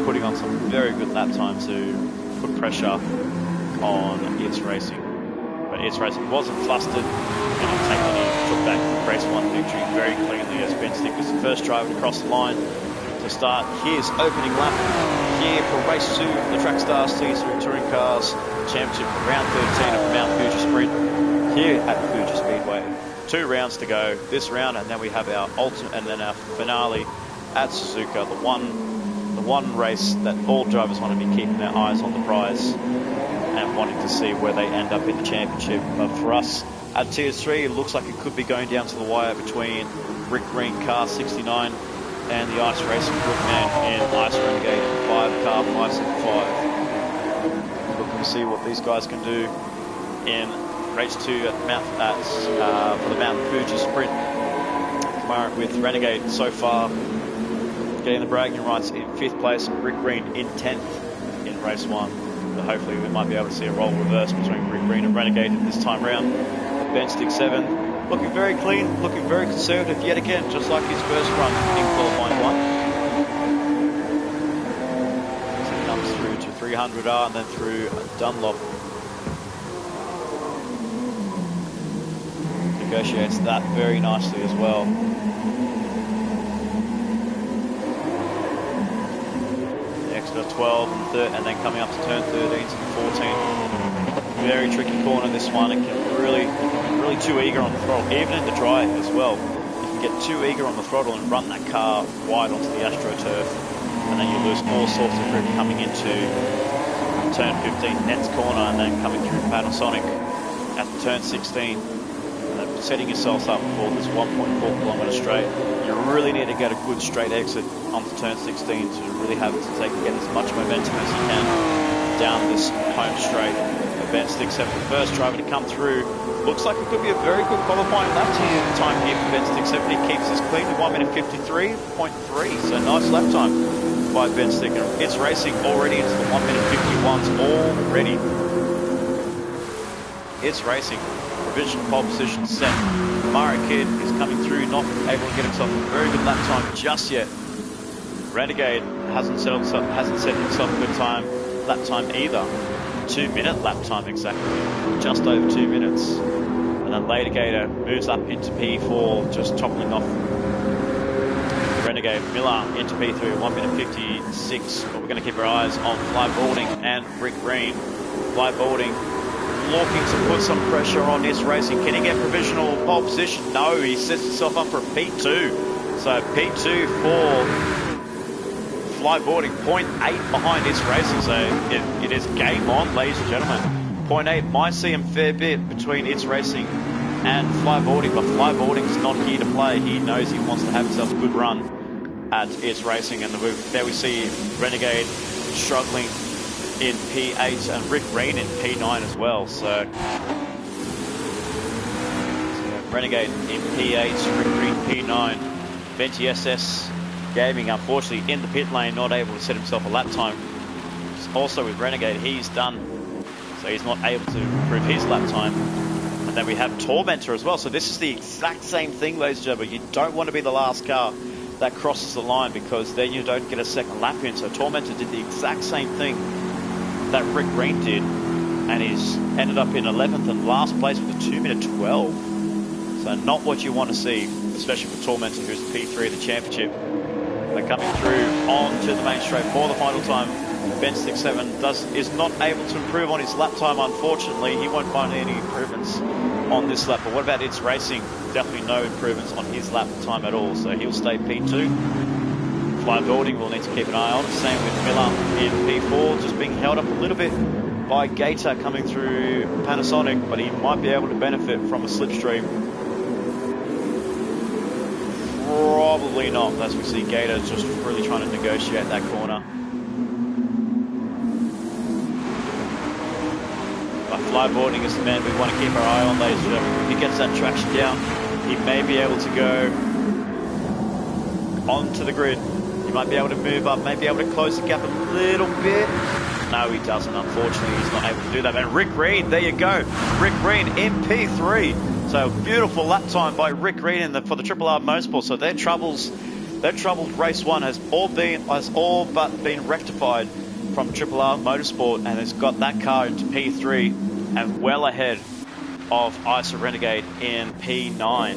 A: putting on some very good lap time to put pressure on its racing. But its racing wasn't flustered, and he took back race 1 victory very cleanly as Ben Stick was the first driver across the line to start his opening lap here for race 2 of the Track Stars TS3 Touring Cars Championship, round 13 of Mount Fuji Sprint here at Fuji Speedway. 2 rounds to go this round, and then we have our ultimate and then our finale at Suzuka, the one race that all drivers want to be keeping their eyes on the prize and wanting to see where they end up in the championship. But for us at TS3, it looks like it could be going down to the wire between Rick Green car 69 and the Ice Racing Group man in Ice Renegade 5 car 575. Looking to see what these guys can do in race 2 at for the Mount Fuji Sprint tomorrow, with Renegade so far getting the bragging rights in 5th place and Rick Green in 10th in race 1. But hopefully we might be able to see a role reverse between Rick Green and Renegade this time round. Ben Stick 7 looking very clean, looking very conservative yet again, just like his first run in qualifying 1. So he comes through to 300R and then through Dunlop. Negotiates that very nicely as well. The extra 12 and then coming up to turn 13 to the 14. Very tricky corner this one. It can really too eager on the throttle, even in the dry as well. You can get too eager on the throttle and run that car wide onto the AstroTurf, and then you lose all sorts of grip coming into turn 15 Nets corner, and then coming through Panasonic at turn 16, and setting yourself up for this 1.4 kilometre straight. You really need to get a good straight exit onto turn 16 to really have it to get as much momentum as you can down this home straight. Ben Stick 7, the first driver to come through. Looks like it could be a very good qualifying lap time here for Ben Stick 7. He keeps this clean to 1 minute 53.3, so nice lap time by Ben Stick. It's racing already into the 1 minute 51s already. It's racing. Provisional pole position set. Mara Kidd is coming through, not able to get himself a very good lap time just yet. Renegade hasn't set himself a good lap time either. 2 minute lap time exactly, just over 2 minutes. And then Latergator moves up into P4, just toppling off Renegade. Miller into P3, 1 minute 56. But we're going to keep our eyes on Flyboarding and Rick Green. Flyboarding looking to put some pressure on this racing. Can he get provisional pole position? No, he sets himself up for a P2. So P2 for Flyboarding, 0.8 behind this racing, so it is game on, ladies and gentlemen. 0.8 might see him fair bit between It's Racing and Flyboarding, but Flyboarding's not here to play. He knows he wants to have himself a good run at It's Racing, and there we see Renegade struggling in P8 and Rick Green in P9 as well. So Renegade in P8, Rick Green P9. Venti SS Gaming, unfortunately, in the pit lane, not able to set himself a lap time. Also with Renegade, he's done, so he's not able to improve his lap time. And then we have Tormentor as well. So this is the exact same thing, ladies and gentlemen. You don't want to be the last car that crosses the line, because then you don't get a second lap in. So Tormentor did the exact same thing that Rick Green did, and he's ended up in 11th and last place with a 2-minute 12. So not what you want to see, especially for Tormentor, who's the P3 of the championship. They're coming through onto the main straight for the final time. Ben 67 is not able to improve on his lap time, unfortunately. He won't find any improvements on this lap. But what about It's Racing? Definitely no improvements on his lap time at all. So he'll stay P2. Flyboarding will need to keep an eye on. Same with Miller in P4, just being held up a little bit by Gator coming through Panasonic, but he might be able to benefit from a slipstream. Probably not, as we see Gator just really trying to negotiate that corner. But Flyboarding is the man we want to keep our eye on, ladies and gentlemen. If he gets that traction down, he may be able to go onto the grid. He might be able to move up, may be able to close the gap a little bit. No, he doesn't. Unfortunately, he's not able to do that. And Rick Green, there you go. Rick Green in P3. So beautiful lap time by Rick Green for the Triple R Motorsport. So their troubled race one has all but been rectified from Triple R Motorsport, and has got that car into P3 and well ahead of ISA Renegade in P9.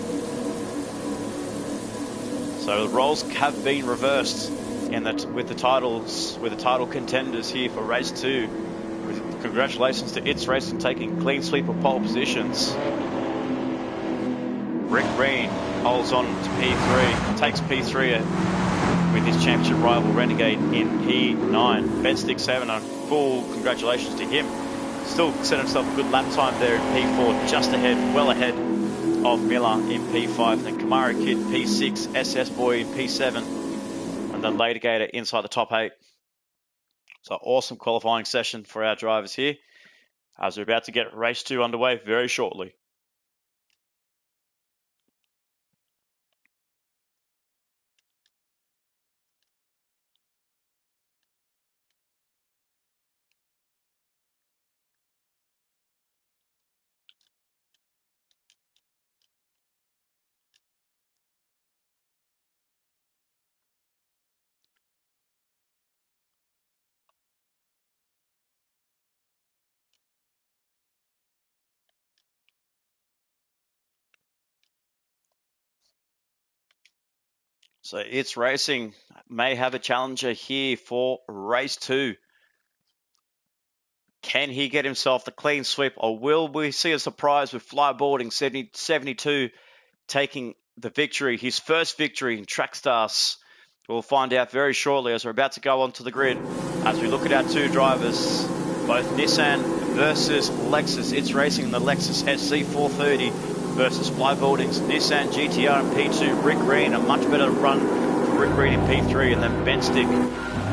A: So the roles have been reversed with the title contenders here for race 2. Congratulations to It's Racing taking clean sweep of pole positions. Rick Green holds on to P3, takes P3 with his championship rival Renegade in P9. Ben Stick 7, a full congratulations to him. Still set himself a good lap time there in P4, just ahead, well ahead of Miller in P5. Then Kamara Kid P6, SS Boy in P7, and then Later Gator inside the top 8. So awesome qualifying session for our drivers here, as we're about to get race 2 underway very shortly. So It's Racing may have a challenger here for race 2. Can he get himself the clean sweep, or will we see a surprise with Flyboarding 72 taking the victory, his first victory in Track Stars? We'll find out very shortly as we're about to go onto the grid. As we look at our two drivers, both Nissan versus Lexus. It's Racing the Lexus SC430 versus Flyboarding's Nissan GTR in P2. Rick Green, a much better run for Rick Green in P3, and then Ben Stick,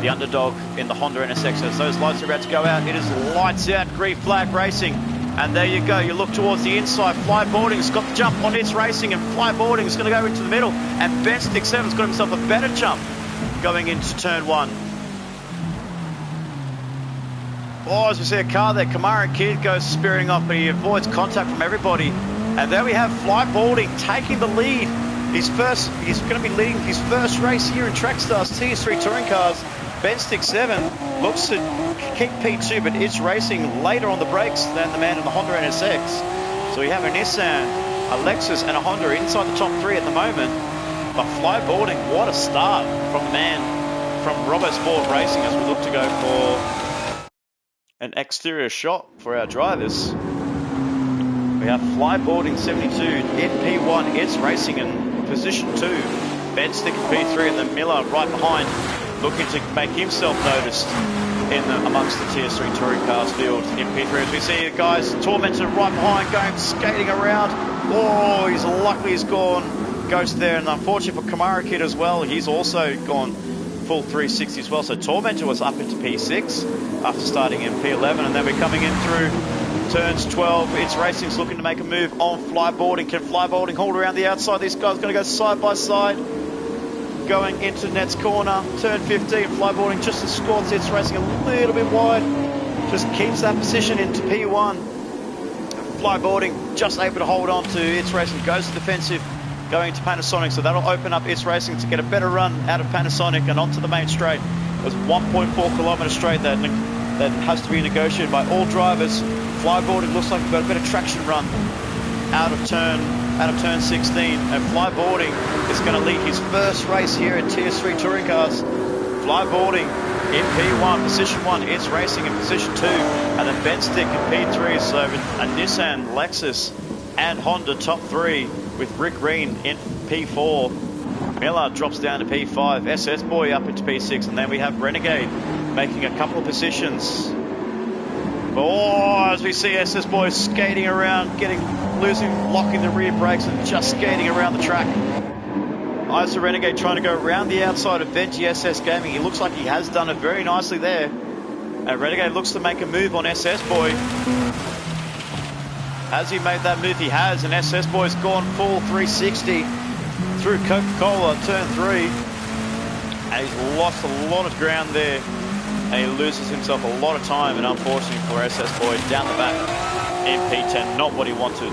A: the underdog in the Honda NSX. As those lights are about to go out, it is lights out, green flag racing. And there you go, you look towards the inside. Flyboarding's got the jump on It's Racing, and Flyboarding's going to go into the middle. And Ben Stick 7's got himself a better jump going into turn 1. Oh, as we see a car there, Kamara Kid goes spearing off, but he avoids contact from everybody. And there we have Flyboarding taking the lead. He's going to be leading his first race here in Track Stars TS3 touring cars. Ben Stick 7 looks to kick P2, but It's Racing later on the brakes than the man in the Honda NSX. So we have a Nissan, a Lexus, and a Honda inside the top 3 at the moment. But Flyboarding, what a start from the man from RoboSport Racing as we look to go for an exterior shot for our drivers. We have Flyboarding 72 in P1, It's Racing in position 2. Ben Stick in P3, and then Miller right behind, looking to make himself noticed amongst the TS3 touring cars field in P3. As we see the guys, Tormentor right behind, going skating around. Oh, he's luckily he's gone ghost there, and unfortunately for Kamara Kid as well, he's also gone full 360 as well. So Tormentor was up into P6 after starting in P11, and then we're coming in through turns 12. It's Racing's looking to make a move on Flyboarding. Can Flyboarding hold around the outside? This guy's going to go side by side. Going into Net's corner, turn 15, Flyboarding just escorts It's Racing a little bit wide, just keeps that position into P1. Flyboarding just able to hold on to It's Racing, goes to defensive, going to Panasonic, so that'll open up It's Racing to get a better run out of Panasonic and onto the main straight. There's 1.4 kilometre straight that has to be negotiated by all drivers. Flyboarding looks like we've got a better traction run out of turn 16, and Flyboarding is going to lead his first race here at TS3 Touring Cars. Flyboarding in P1, position 1, It's Racing in position 2, and then Benstick in P3, so a Nissan, Lexus and Honda top 3 with Rick Green in P4. Miller drops down to P5, SS Boy up into P6, and then we have Renegade making a couple of positions. Oh, as we see SS Boy skating around, locking the rear brakes and just skating around the track. ISO Renegade trying to go around the outside of Benji SS Gaming. He looks like he has done it very nicely there. And Renegade looks to make a move on SS Boy. Has he made that move? He has, and SS Boy's gone full 360 through Coca-Cola, turn 3. And he's lost a lot of ground there. And he loses himself a lot of time, and unfortunately for SS Boy, down the back in P10, not what he wanted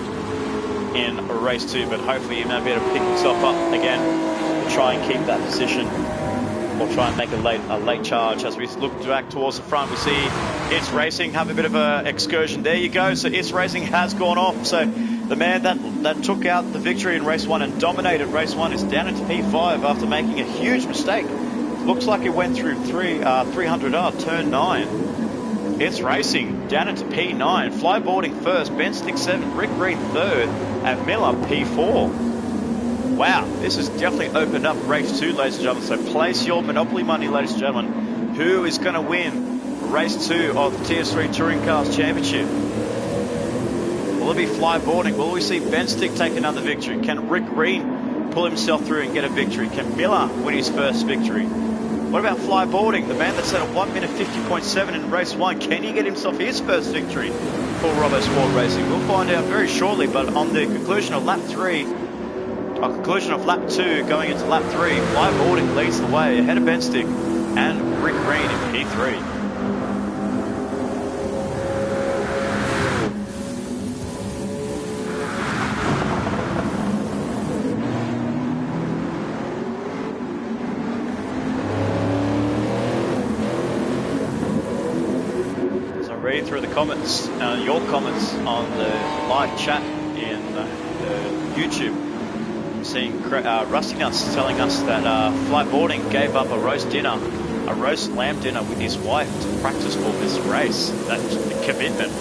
A: in race 2, but hopefully he may be able to pick himself up again to try and keep that position, or try and make a late charge. As we look back towards the front, we see It's Racing have a bit of an excursion. There you go, so It's Racing has gone off. So the man that took out the victory in race 1 and dominated race 1 is down into P5 after making a huge mistake. Looks like it went through 300R, turn 9. It's Racing down into P9. Flyboarding first, Benstick 7, Rick Green 3rd, and Miller P4. Wow, this has definitely opened up race 2, ladies and gentlemen. So place your Monopoly money, ladies and gentlemen. Who is going to win race 2 of the TS3 Touring Cars Championship? Will it be Flyboarding? Will we see Benstick take another victory? Can Rick Green pull himself through and get a victory? Can Miller win his first victory? What about Flyboarding, the man that set a 1 minute 50.7 in race 1? Can he get himself his first victory for Robbo Sport Racing? We'll find out very shortly, but on the conclusion of lap 2 going into lap 3, Flyboarding leads the way ahead of Benstick and Rick Green in P3. Through the comments, your comments on the live chat in YouTube. I'm seeing Rusty Nuts telling us that Flyboarding gave up a roast lamb dinner with his wife to practice for this race. That's commitment.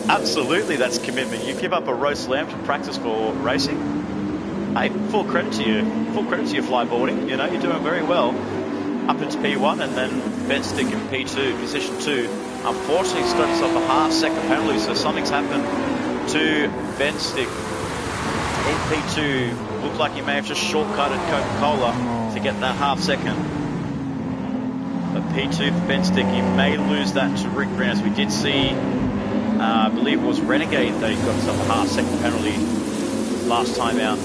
A: Absolutely, that's commitment. You give up a roast lamb to practice for racing. Hey, full credit to you. Full credit to you, Flyboarding. You know, you're doing very well. Up into P1 and then Benstick in P2, position 2. Unfortunately, he's got himself a half-second penalty, so something's happened to Benstick in P2. Looked like he may have just shortcutted Coca-Cola to get that half-second. But P2 for Benstick, he may lose that to Rick Green, as we did see, I believe it was Renegade that he got himself a half-second penalty last time out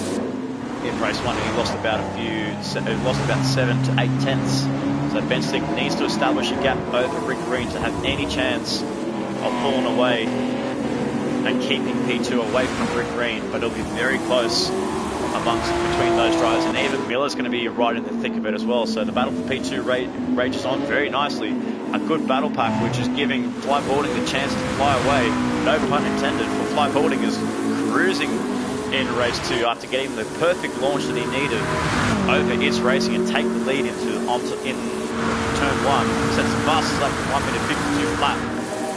A: in race 1, and he lost about 7 to 8 tenths. So Benstick needs to establish a gap over Rick Green to have any chance of pulling away and keeping P2 away from Rick Green, but it'll be very close between those drivers, and even Miller's going to be right in the thick of it as well. So the battle for P2 rages on very nicely. A good battle pack, which is giving Flyboarding the chance to fly away. No pun intended, for Flyboarding is cruising in race 2 after getting the perfect launch that he needed over It's Racing and take the lead in turn 1. Sets the fastest lap in 1 minute 52 flat.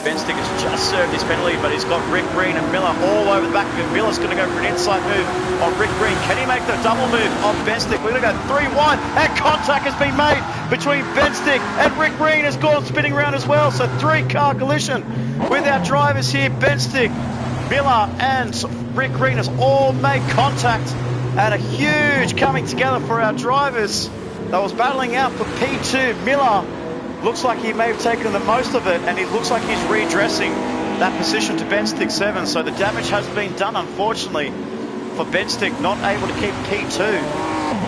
A: Benstick has just served his penalty, but he's got Rick Green and Miller all over the back of him. Miller's going to go for an inside move on Rick Green. Can he make the double move on Benstick? We're going to go 3 wide, and contact has been made between Benstick and Rick Green has gone spinning around as well. So 3-car collision with our drivers here. Benstick, Miller and Rick Green has all made contact, and a huge coming together for our drivers. That was battling out for P2. Miller looks like he may have taken the most of it, and it looks like he's redressing that position to Benstick 7. So the damage has been done, unfortunately, for Benstick, not able to keep P2.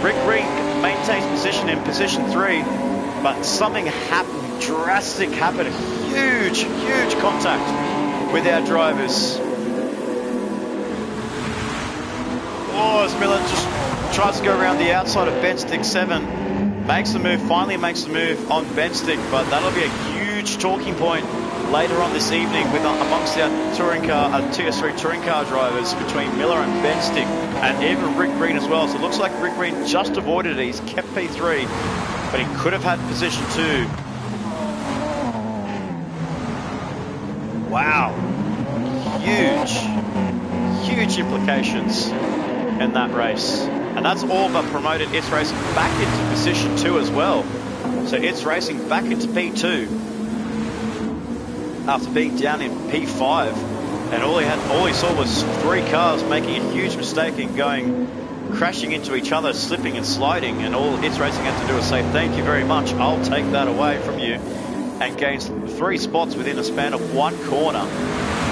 A: Rick Green maintains position in position 3, but something happened, drastic happened, huge contact with our drivers. Oh, as Miller just tries to go around the outside of Benstick 7, makes the move, finally makes the move on Benstick, but that'll be a huge talking point later on this evening with amongst our TS3 touring car drivers between Miller and Benstick, and even Rick Green as well. So it looks like Rick Green just avoided it. He's kept P3, but he could have had position 2. Wow, huge implications in that race. And that's all but promoted It's Racing back into position 2 as well. So It's Racing back into P2 after being down in P5, and all he saw was 3 cars making a huge mistake and crashing into each other, slipping and sliding, and all It's Racing had to do was say thank you very much, I'll take that away from you, and gains 3 spots within a span of 1 corner.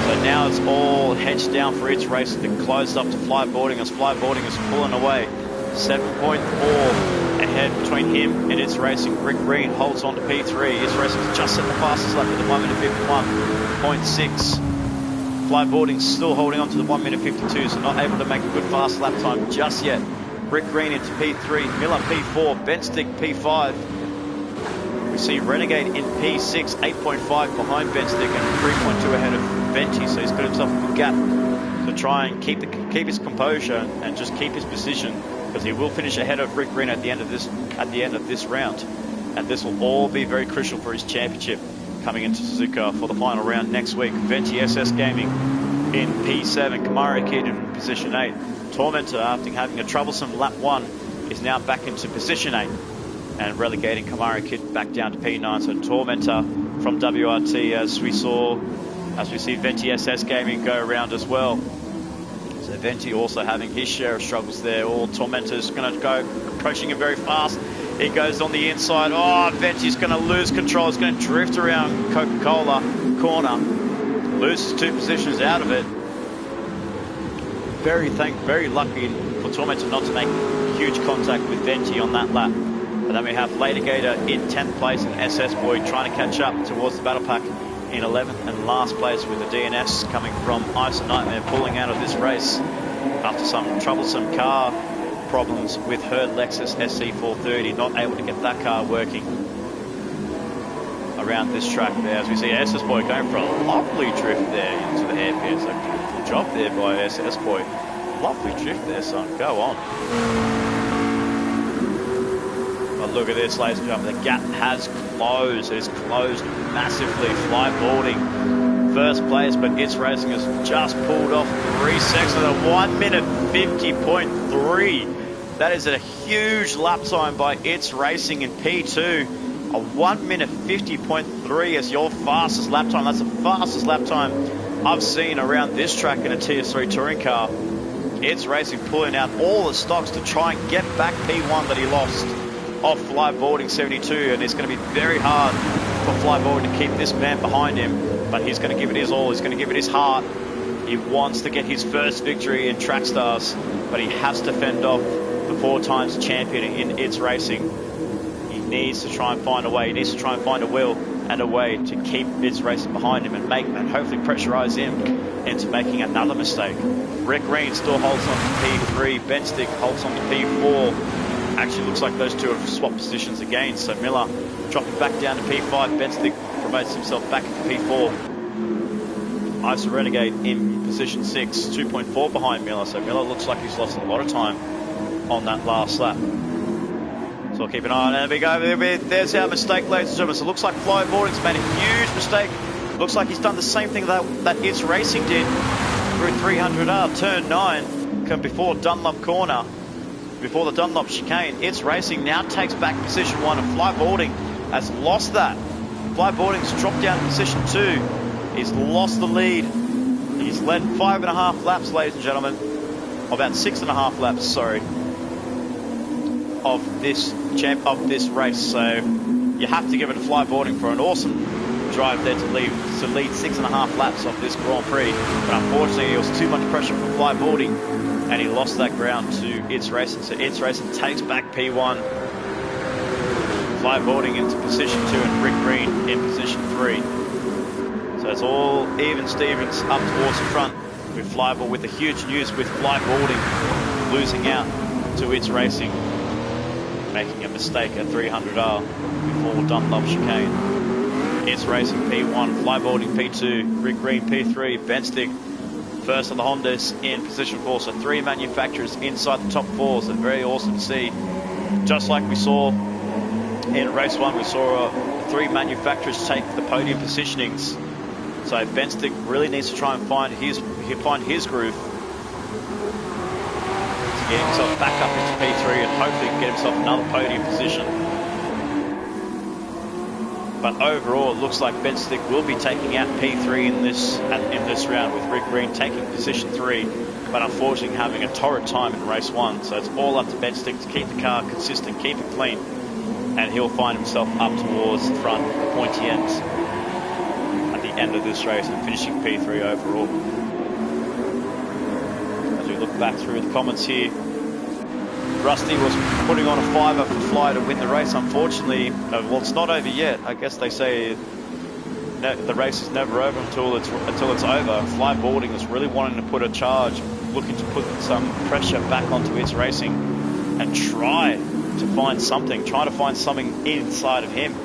A: So now it's all heads down for It's Racing to close up to Flyboarding, as Flyboarding is pulling away. 7.4 ahead between him and It's Racing. Rick Green holds on to P3. It's Racing just set the fastest lap with the 1 minute 51.6. Flyboarding still holding on to the 1 minute 52, so not able to make a good fast lap time just yet. Rick Green into P3, Miller P4, Benstick P5. We see Renegade in P6, 8.5 behind Benstick and 3.2 ahead of Venti, so he's got himself a good gap to try and keep his composure and just keep his position, because he will finish ahead of Rick Green at the end of this round, and this will all be very crucial for his championship coming into Suzuka for the final round next week. Venti SS Gaming in P7, Kamari Kid in position 8. Tormentor, after having a troublesome lap 1, is now back into position 8 and relegating Kamari Kid back down to P9. So Tormentor from WRT, as we see Venti SS Gaming go around as well. So Venti also having his share of struggles there. All Tormentor's going to go, approaching him very fast. He goes on the inside. Oh, Venti's going to lose control. He's going to drift around Coca-Cola corner. Loses 2 positions out of it. Very lucky for Tormentor not to make huge contact with Venti on that lap. And then we have Latigator in 10th place and SS Boy trying to catch up towards the battle pack in 11th and last place, with the DNS coming from Ice and Nightmare pulling out of this race after some troublesome car problems with her Lexus SC430, not able to get that car working around this track there. As we see SS Boy going for a lovely drift there into the hairpin. So beautiful job there by SS Boy. Lovely drift there, son. Go on. But look at this, ladies and gentlemen. The gap has closed. It is closed massively. Flyboarding first place, but It's Racing has just pulled off 3 seconds at a 1 minute 50.3. That is a huge lap time by It's Racing in P2. A 1 minute 50.3 is your fastest lap time. That's the fastest lap time I've seen around this track in a TS3 touring car. It's Racing pulling out all the stocks to try and get back P1 that he lost off Flyboarding 72, and it's going to be very hard for Flyboarding to keep this man behind him, but he's going to give it his all. He's going to give it his heart. He wants to get his first victory in Track Stars, but he has to fend off the 4 times champion in It's Racing. He needs to try and find a way. He needs to try and find a will and a way to keep It's Racing behind him and hopefully pressurize him into making another mistake. Rick Green still holds on to P3. Benstick holds on to P4. Actually looks like those two have swapped positions again. So Miller dropping back down to P5. Benstick promotes himself back into P4. Ice Renegade in position 6, 2.4 behind Miller. So Miller looks like he's lost a lot of time on that last lap. So we'll keep an eye on it. There we go. There's our mistake, ladies and gentlemen. So it looks like Flyboarding's made a huge mistake Looks like he's done the same thing that It's Racing did through 300R, turn 9, before Dunlop corner, before the Dunlop chicane. It's Racing now takes back position 1, and Flyboarding has lost that. Flyboarding's dropped down to position 2. He's lost the lead. He's led 5.5 laps, ladies and gentlemen. About 6.5 laps, sorry, of this race. So you have to give it to Flyboarding for an awesome drive there to lead 6.5 laps of this Grand Prix. But unfortunately, it was too much pressure for Flyboarding, and he lost that ground to It's Racing. So It's Racing takes back P1. Flyboarding into position 2, and Rick Green in position 3. So it's all even Stevens up towards the front with Flyboarding, with the huge news with Flyboarding losing out to It's Racing, making a mistake at 300R before Dunlop chicane. It's Racing P1, Flyboarding P2, Rick Green P3, Benstick first of the Hondas in position 4. So 3 manufacturers inside the top 4. So very awesome to see. Just like we saw in race 1, we saw 3 manufacturers take the podium positionings. So Benstick really needs to try and find his groove to get himself back up into P3 and hopefully get himself another podium position. But overall, it looks like Benstick will be taking out P3 in this round, with Rick Green taking position 3, but unfortunately having a torrid time in race 1. So it's all up to Benstick to keep the car consistent, keep it clean, and he'll find himself up towards the front, the pointy ends at the end of this race, and finishing P3 overall. As we look back through the comments here, Rusty was putting on a fiver for Fly to win the race. Unfortunately, well, it's not over yet. I guess they say the race is never over until it's over. Flyboarding is really wanting to put a charge, looking to put some pressure back onto It's Racing and try to find something inside of him,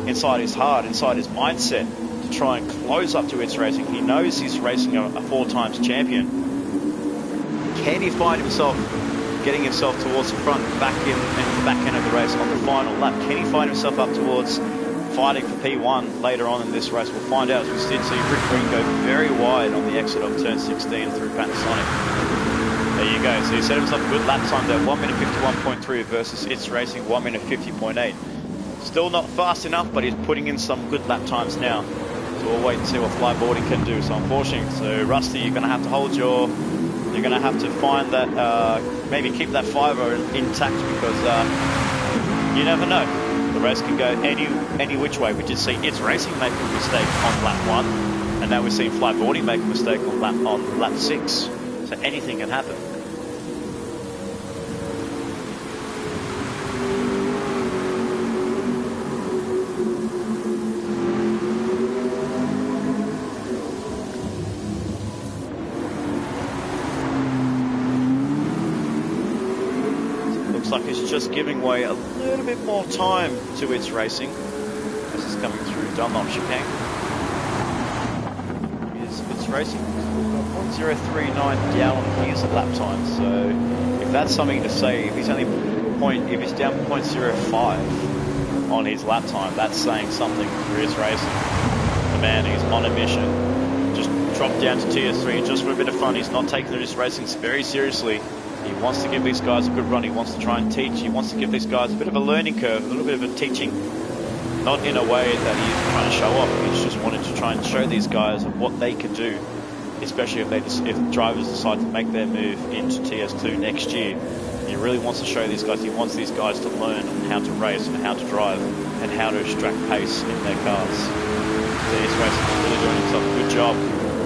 A: inside his heart, inside his mindset, to try and close up to It's Racing. He knows he's racing a 4 times champion. Can he find himself getting himself towards the front, back in the back end of the race on the final lap? Can he find himself up towards fighting for P1 later on in this race? We'll find out, as we did see Rick Green go very wide on the exit of turn 16 through Panasonic. There you go. So he set himself a good lap time there, 1 minute 51.3 versus It's Racing 1 minute 50.8. Still not fast enough, but he's putting in some good lap times now. So we'll wait and see what Flyboarding can do. So unfortunately, so Rusty, you're going to have to hold your... You're going to have to find that, maybe keep that fiver intact, because you never know. The race can go any which way. We did see It's Racing make a mistake on lap 1, and now we're seeing Flyboarding make a mistake on lap 6. So anything can happen. Like it's just giving way a little bit more time to It's Racing as it's coming through Dunlop chicane. It's Racing 0.039 down on his lap time. So if that's something to say, if he's down 0.05 on his lap time, that's saying something for It's Racing. The man is on a mission. Just dropped down to TS3 just for a bit of fun. He's not taking It's Racing very seriously. He wants to give these guys a good run. He wants to try and teach. He wants to give these guys a bit of a learning curve, a little bit of a teaching. Not in a way that he's trying to show off. He's just wanted to try and show these guys what they can do, especially if drivers decide to make their move into TS2 next year. He really wants to show these guys. He wants these guys to learn how to race and how to drive and how to extract pace in their cars. So It's Racing is really doing himself a good job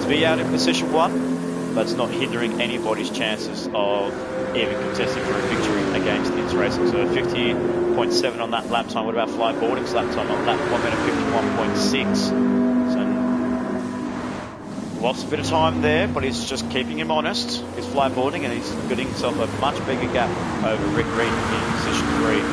A: to be out in position 1. But it's not hindering anybody's chances of even contesting for a victory against It's Racing. So 50.7 on that lap time. What about Flyboarding's lap time on lap 1 minute 51.6? So lost a bit of time there, but he's just keeping him honest. He's Flyboarding, and he's getting himself a much bigger gap over Rick Green in position 3.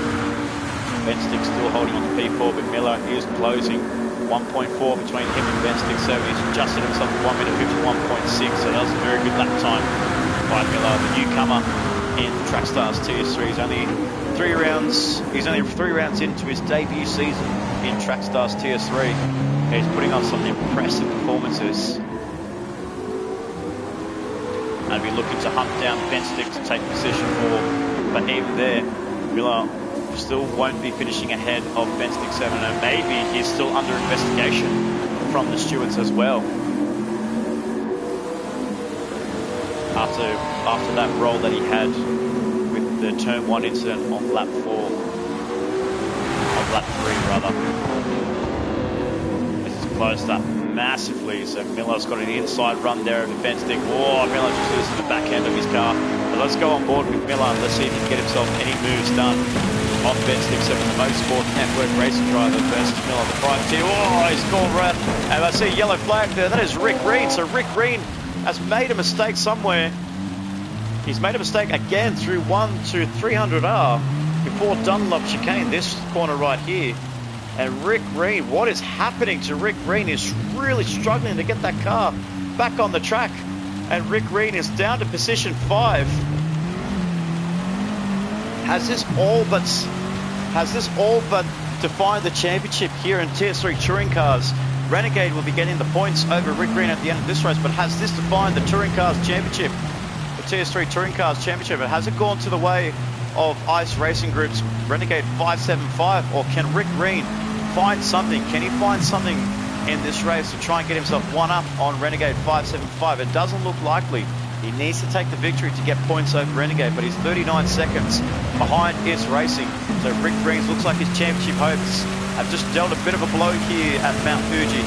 A: Benstick still holding on to P4, but Miller is closing. 1.4 between him and Benstick, so he's adjusted himself to 1 minute 51.6, so that was a very good lap time by Miller, the newcomer in Track Stars TS3. He's only 3 rounds into his debut season in Track Stars TS3. He's putting on some impressive performances. And we're looking to hunt down Benstick to take position for, but even there, Miller still won't be finishing ahead of Benstick 7, and maybe he's still under investigation from the stewards as well. After that roll that he had with the turn 1 incident on lap 4, on lap 3 rather. This has closed up massively, so Miller's got an inside run there of the Benstick. Oh, Miller just loses the back end of his car. But let's go on board with Miller and let's see if he can get himself any moves done on Benstick 7, the Motorsport Network racing driver versus Miller, the prime team. Oh, he's gone red. And I see a yellow flag there. That is Rick Green. So Rick Green has made a mistake somewhere. He's made a mistake again through 1 to 300R before Dunlop chicane, this corner right here. And Rick Green, what is happening to Rick Green? He's really struggling to get that car back on the track. And Rick Green is down to position 5. Has this all but defined the championship here in TS3 touring cars? Renegade will be getting the points over Rick Green at the end of this race, but has this defined the touring cars championship? The TS3 touring cars championship, has it gone to the way of ICE Racing Group's Renegade 575, or can Rick Green find something? Can he find something in this race to try and get himself one up on Renegade 575? It doesn't look likely. He needs to take the victory to get points over Renegade, but he's 39 seconds behind ICE Racing. So Rick Green looks like his championship hopes have just dealt a bit of a blow here at Mount Fuji,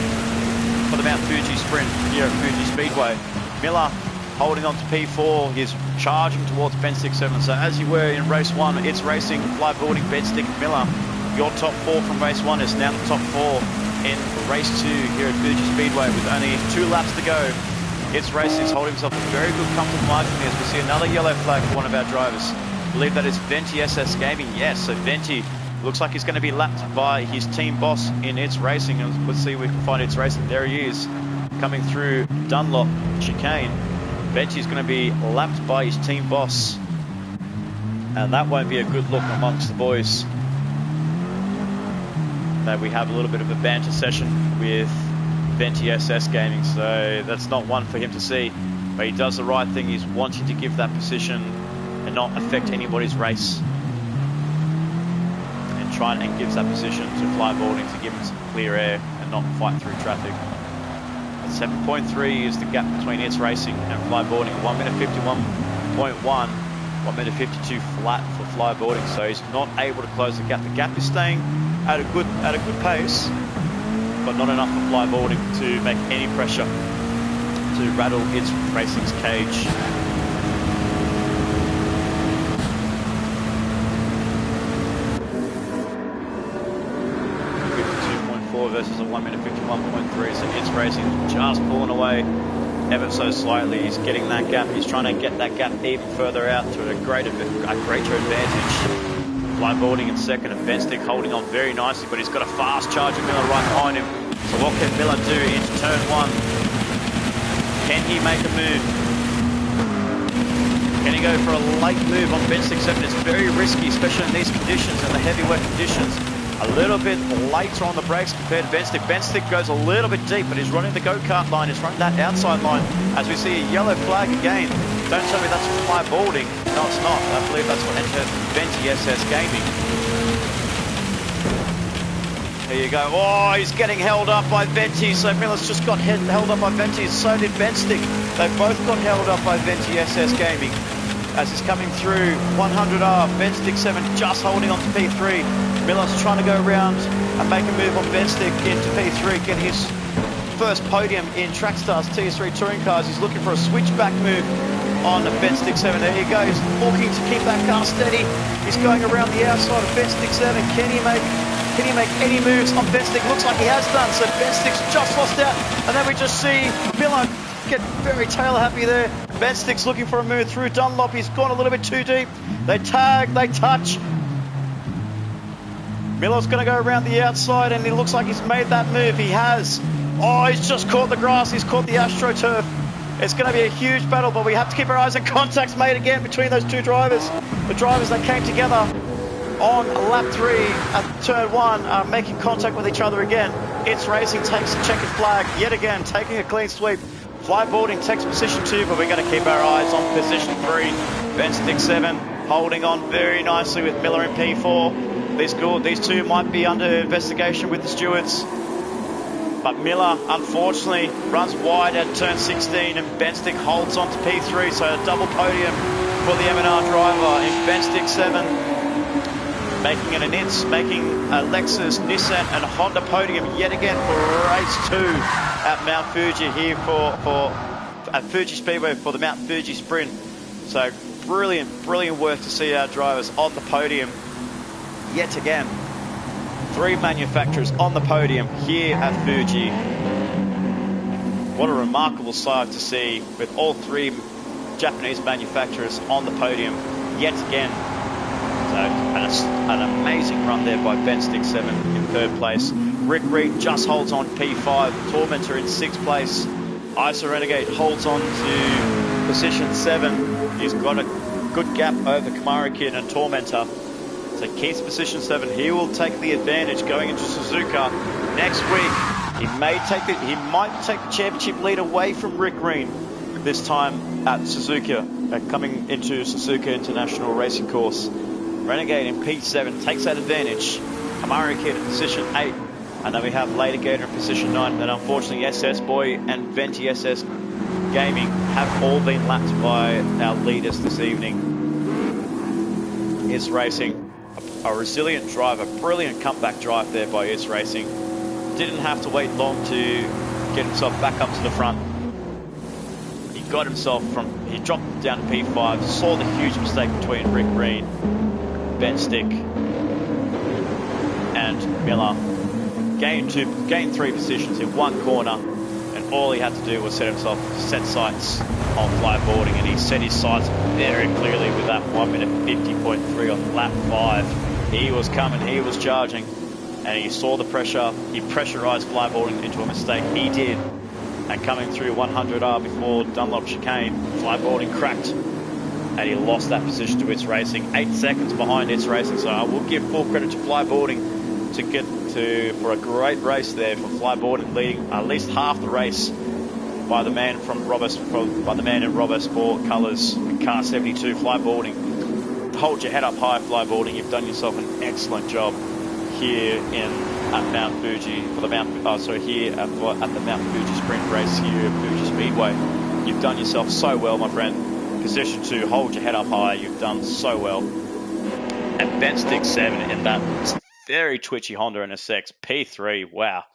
A: for the Mount Fuji sprint here at Fuji Speedway. Miller holding on to P4, he's charging towards Benstick 7. So as you were in race 1, ICE Racing, flyboarding, Benstick, Miller. Your top 4 from race 1 is now the top 4 in race 2 here at Fuji Speedway with only 2 laps to go. ICE Racing is holding himself a very good comfortable margin as we see another yellow flag for one of our drivers. I believe that is Venti SS Gaming. Yes, so Venti looks like he's going to be lapped by his team boss in ICE Racing. And let's see if we can find ICE Racing. There he is, coming through Dunlop chicane. Venti's going to be lapped by his team boss. And that won't be a good look amongst the boys. That we have a little bit of a banter session with Venti SS Gaming, so that's not one for him to see. But he does the right thing. He's wanting to give that position and not affect anybody's race, and try and gives that position to flyboarding to give him some clear air and not fight through traffic. 7.3 is the gap between ICE Racing and flyboarding. 1 minute 51.1, 1 minute 52 flat for flyboarding. So he's not able to close the gap. The gap is staying at a good pace, but not enough for flyboarding to make any pressure to rattle ICE Racing's cage. Versus a 1 minute 51.3, so ICE Racing just pulling away ever so slightly. He's getting that gap. He's trying to get that gap even further out to a greater advantage. Flyboarding in second, and Benstick holding on very nicely, but he's got a fast charger Miller right behind him. So what can Miller do into turn 1? Can he make a move? Can he go for a late move on Benstick 7? It's very risky, especially in these conditions, in the heavy wet conditions. A little bit later on the brakes compared to Benstick. Benstick goes a little bit deep, but he's running the go-kart line. He's running that outside line as we see a yellow flag again. Don't tell me that's flyboarding. No, it's not. I believe that's what entered Venti SS Gaming. There you go. Oh, he's getting held up by Venti. So Miller's just got held up by Venti. So did Benstick. They both got held up by Venti SS Gaming. As he's coming through 100R, Benstick 7 just holding on to P3. Miller's trying to go around and make a move on Benstick into P3, getting his first podium in Track Stars TS3 touring cars. He's looking for a switchback move on Benstick 7. There he goes, looking to keep that car steady. He's going around the outside of Benstick 7. Can he make any moves on Benstick? Looks like he has done. So Benstick's just lost out, and then we just see Miller get very tail happy there. Benstick's looking for a move through Dunlop. He's gone a little bit too deep. They tag, they touch. Miller's going to go around the outside, and he looks like he's made that move. He has. Oh, he's just caught the grass. He's caught the AstroTurf. It's going to be a huge battle, but we have to keep our eyes on contacts made again between those two drivers. The drivers that came together on lap 3 at turn 1 are making contact with each other again. It's Racing takes the checkered flag yet again, taking a clean sweep. Flyboarding takes position 2, but we're going to keep our eyes on position 3. Benstick 7 holding on very nicely with Miller in P4. These two might be under investigation with the stewards. But Miller, unfortunately, runs wide at turn 16, and Benstick holds on to P3, so a double podium for the M&R driver in Benstick 7. Making it an INS, making a Lexus, Nissan and Honda podium yet again for race 2 at Mount Fuji here at Fuji Speedway for the Mount Fuji Sprint. So brilliant work to see our drivers on the podium yet again. 3 manufacturers on the podium here at Fuji. What a remarkable sight to see with all 3 Japanese manufacturers on the podium yet again. So an amazing run there by Benstick 7 in 3rd place. Rick Reed just holds on P5. Tormentor in 6th place. ISO Renegade holds on to position 7. He's got a good gap over Kamara Kid and Tormentor. So keeps position 7. He will take the advantage going into Suzuka next week. He might take the championship lead away from Rick Green this time at Suzuka, coming into Suzuka International Racing Course. Renegade in P7 takes that advantage. Kamari Kid in position 8. And then we have Later Gator in position 9. And unfortunately, SS Boy and Venti SS Gaming have all been lapped by our leaders this evening. It's Racing. A resilient driver, brilliant comeback drive there by It's Racing. Didn't have to wait long to get himself back up to the front. He got himself he dropped down to P5, saw the huge mistake between Rick Green, Benstick and Miller. Gained 3 positions in 1 corner, and all he had to do was set sights on flyboarding, and he set his sights very clearly with that 1 minute 50.3 on lap 5. He was coming, he was charging, and he saw the pressure. He pressurized flyboarding into a mistake. He did. And coming through 100R before Dunlop chicane, flyboarding cracked, and he lost that position to It's Racing. 8 seconds behind It's Racing, so I will give full credit to flyboarding for a great race there for flyboarding, leading at least half the race by the man in Robbo Sport colours, car 72. Flyboarding, hold your head up high, flyboarding. You've done yourself an excellent job here at Mount Fuji at the Mount Fuji Sprint race here at Fuji Speedway. You've done yourself so well, my friend. Position 2, hold your head up high. You've done so well. And Benstick 7 in that very twitchy Honda NSX P3. Wow.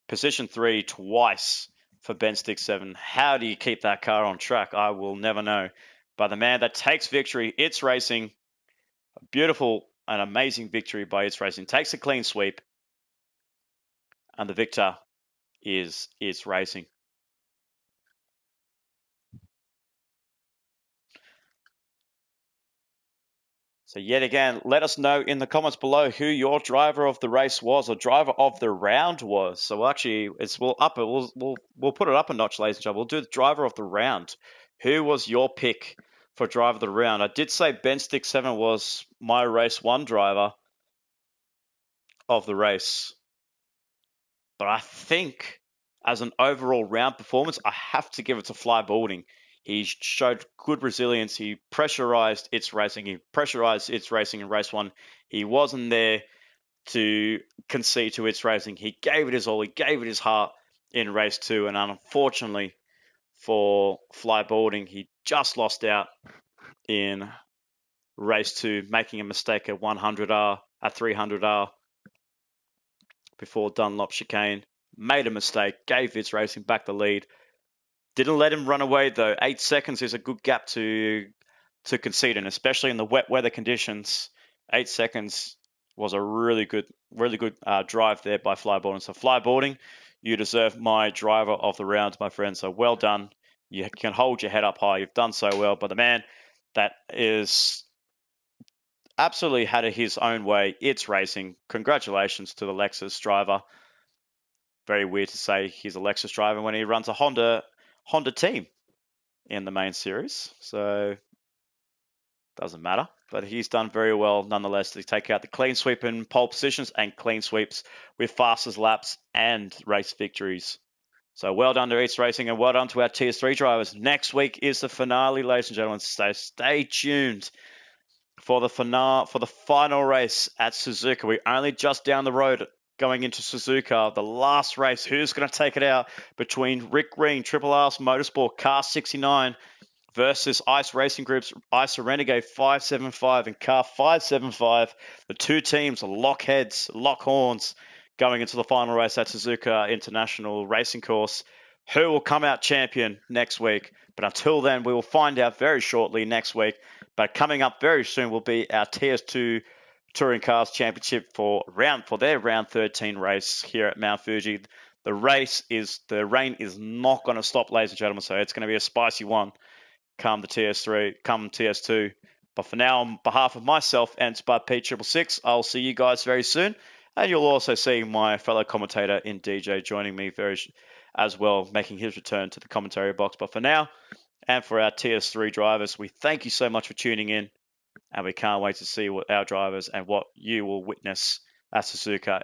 A: Position 3 twice for Benstick 7. How do you keep that car on track? I will never know. But the man that takes victory, It's Racing. A beautiful and amazing victory by It's Racing. Takes a clean sweep. And the victor is It's Racing. So yet again, let us know in the comments below who your driver of the race was, or driver of the round was. So actually, we'll put it up a notch, ladies and gentlemen. We'll do the driver of the round. Who was your pick for driver of the round? I did say Benstick 7 was my race 1 driver of the race, but I think as an overall round performance, I have to give it to flyboarding. He showed good resilience. He pressurized It's Racing. He pressurized It's Racing in race 1. He wasn't there to concede to It's Racing. He gave it his all. He gave it his heart in race 2. And unfortunately for flyboarding, he just lost out in race 2, making a mistake at 100R, at 300R before Dunlop chicane. Made a mistake, gave It's Racing back the lead. Didn't let him run away though. 8 seconds is a good gap to concede in, especially in the wet weather conditions. 8 seconds was a really good drive there by flyboarding. So flyboarding, you deserve my driver of the round, my friend. So well done. You can hold your head up high. You've done so well. But the man that is absolutely had it his own way, It's Racing. Congratulations to the Lexus driver. Very weird to say he's a Lexus driver when he runs a Honda team in the main series, so doesn't matter. but he's done very well nonetheless to take out the clean sweep in pole positions and clean sweeps with fastest laps and race victories. So well done to East Racing and well done to our TS3 drivers. Next week is the finale, ladies and gentlemen. So stay tuned for the final race at Suzuka. We're only just down the road going into Suzuka, the last race. Who's going to take it out between Rick Green, Triple R's Motorsport, Car 69 versus Ice Racing Group's Ice Renegade 575 and Car 575. The two teams lock heads, lock horns going into the final race at Suzuka International Racing Course. Who will come out champion next week? But until then, we will find out very shortly next week. But coming up very soon will be our TS2 Touring Cars Championship for their round 13 race here at Mount Fuji. The rain is not going to stop, ladies and gentlemen. So it's going to be a spicy one come the TS3, come TS2. But for now, on behalf of myself and Spud P666, I'll see you guys very soon. And you'll also see my fellow commentator in DJ joining me as well, making his return to the commentary box. But for now, and for our TS3 drivers, we thank you so much for tuning in. And we can't wait to see what our drivers and what you will witness at Suzuka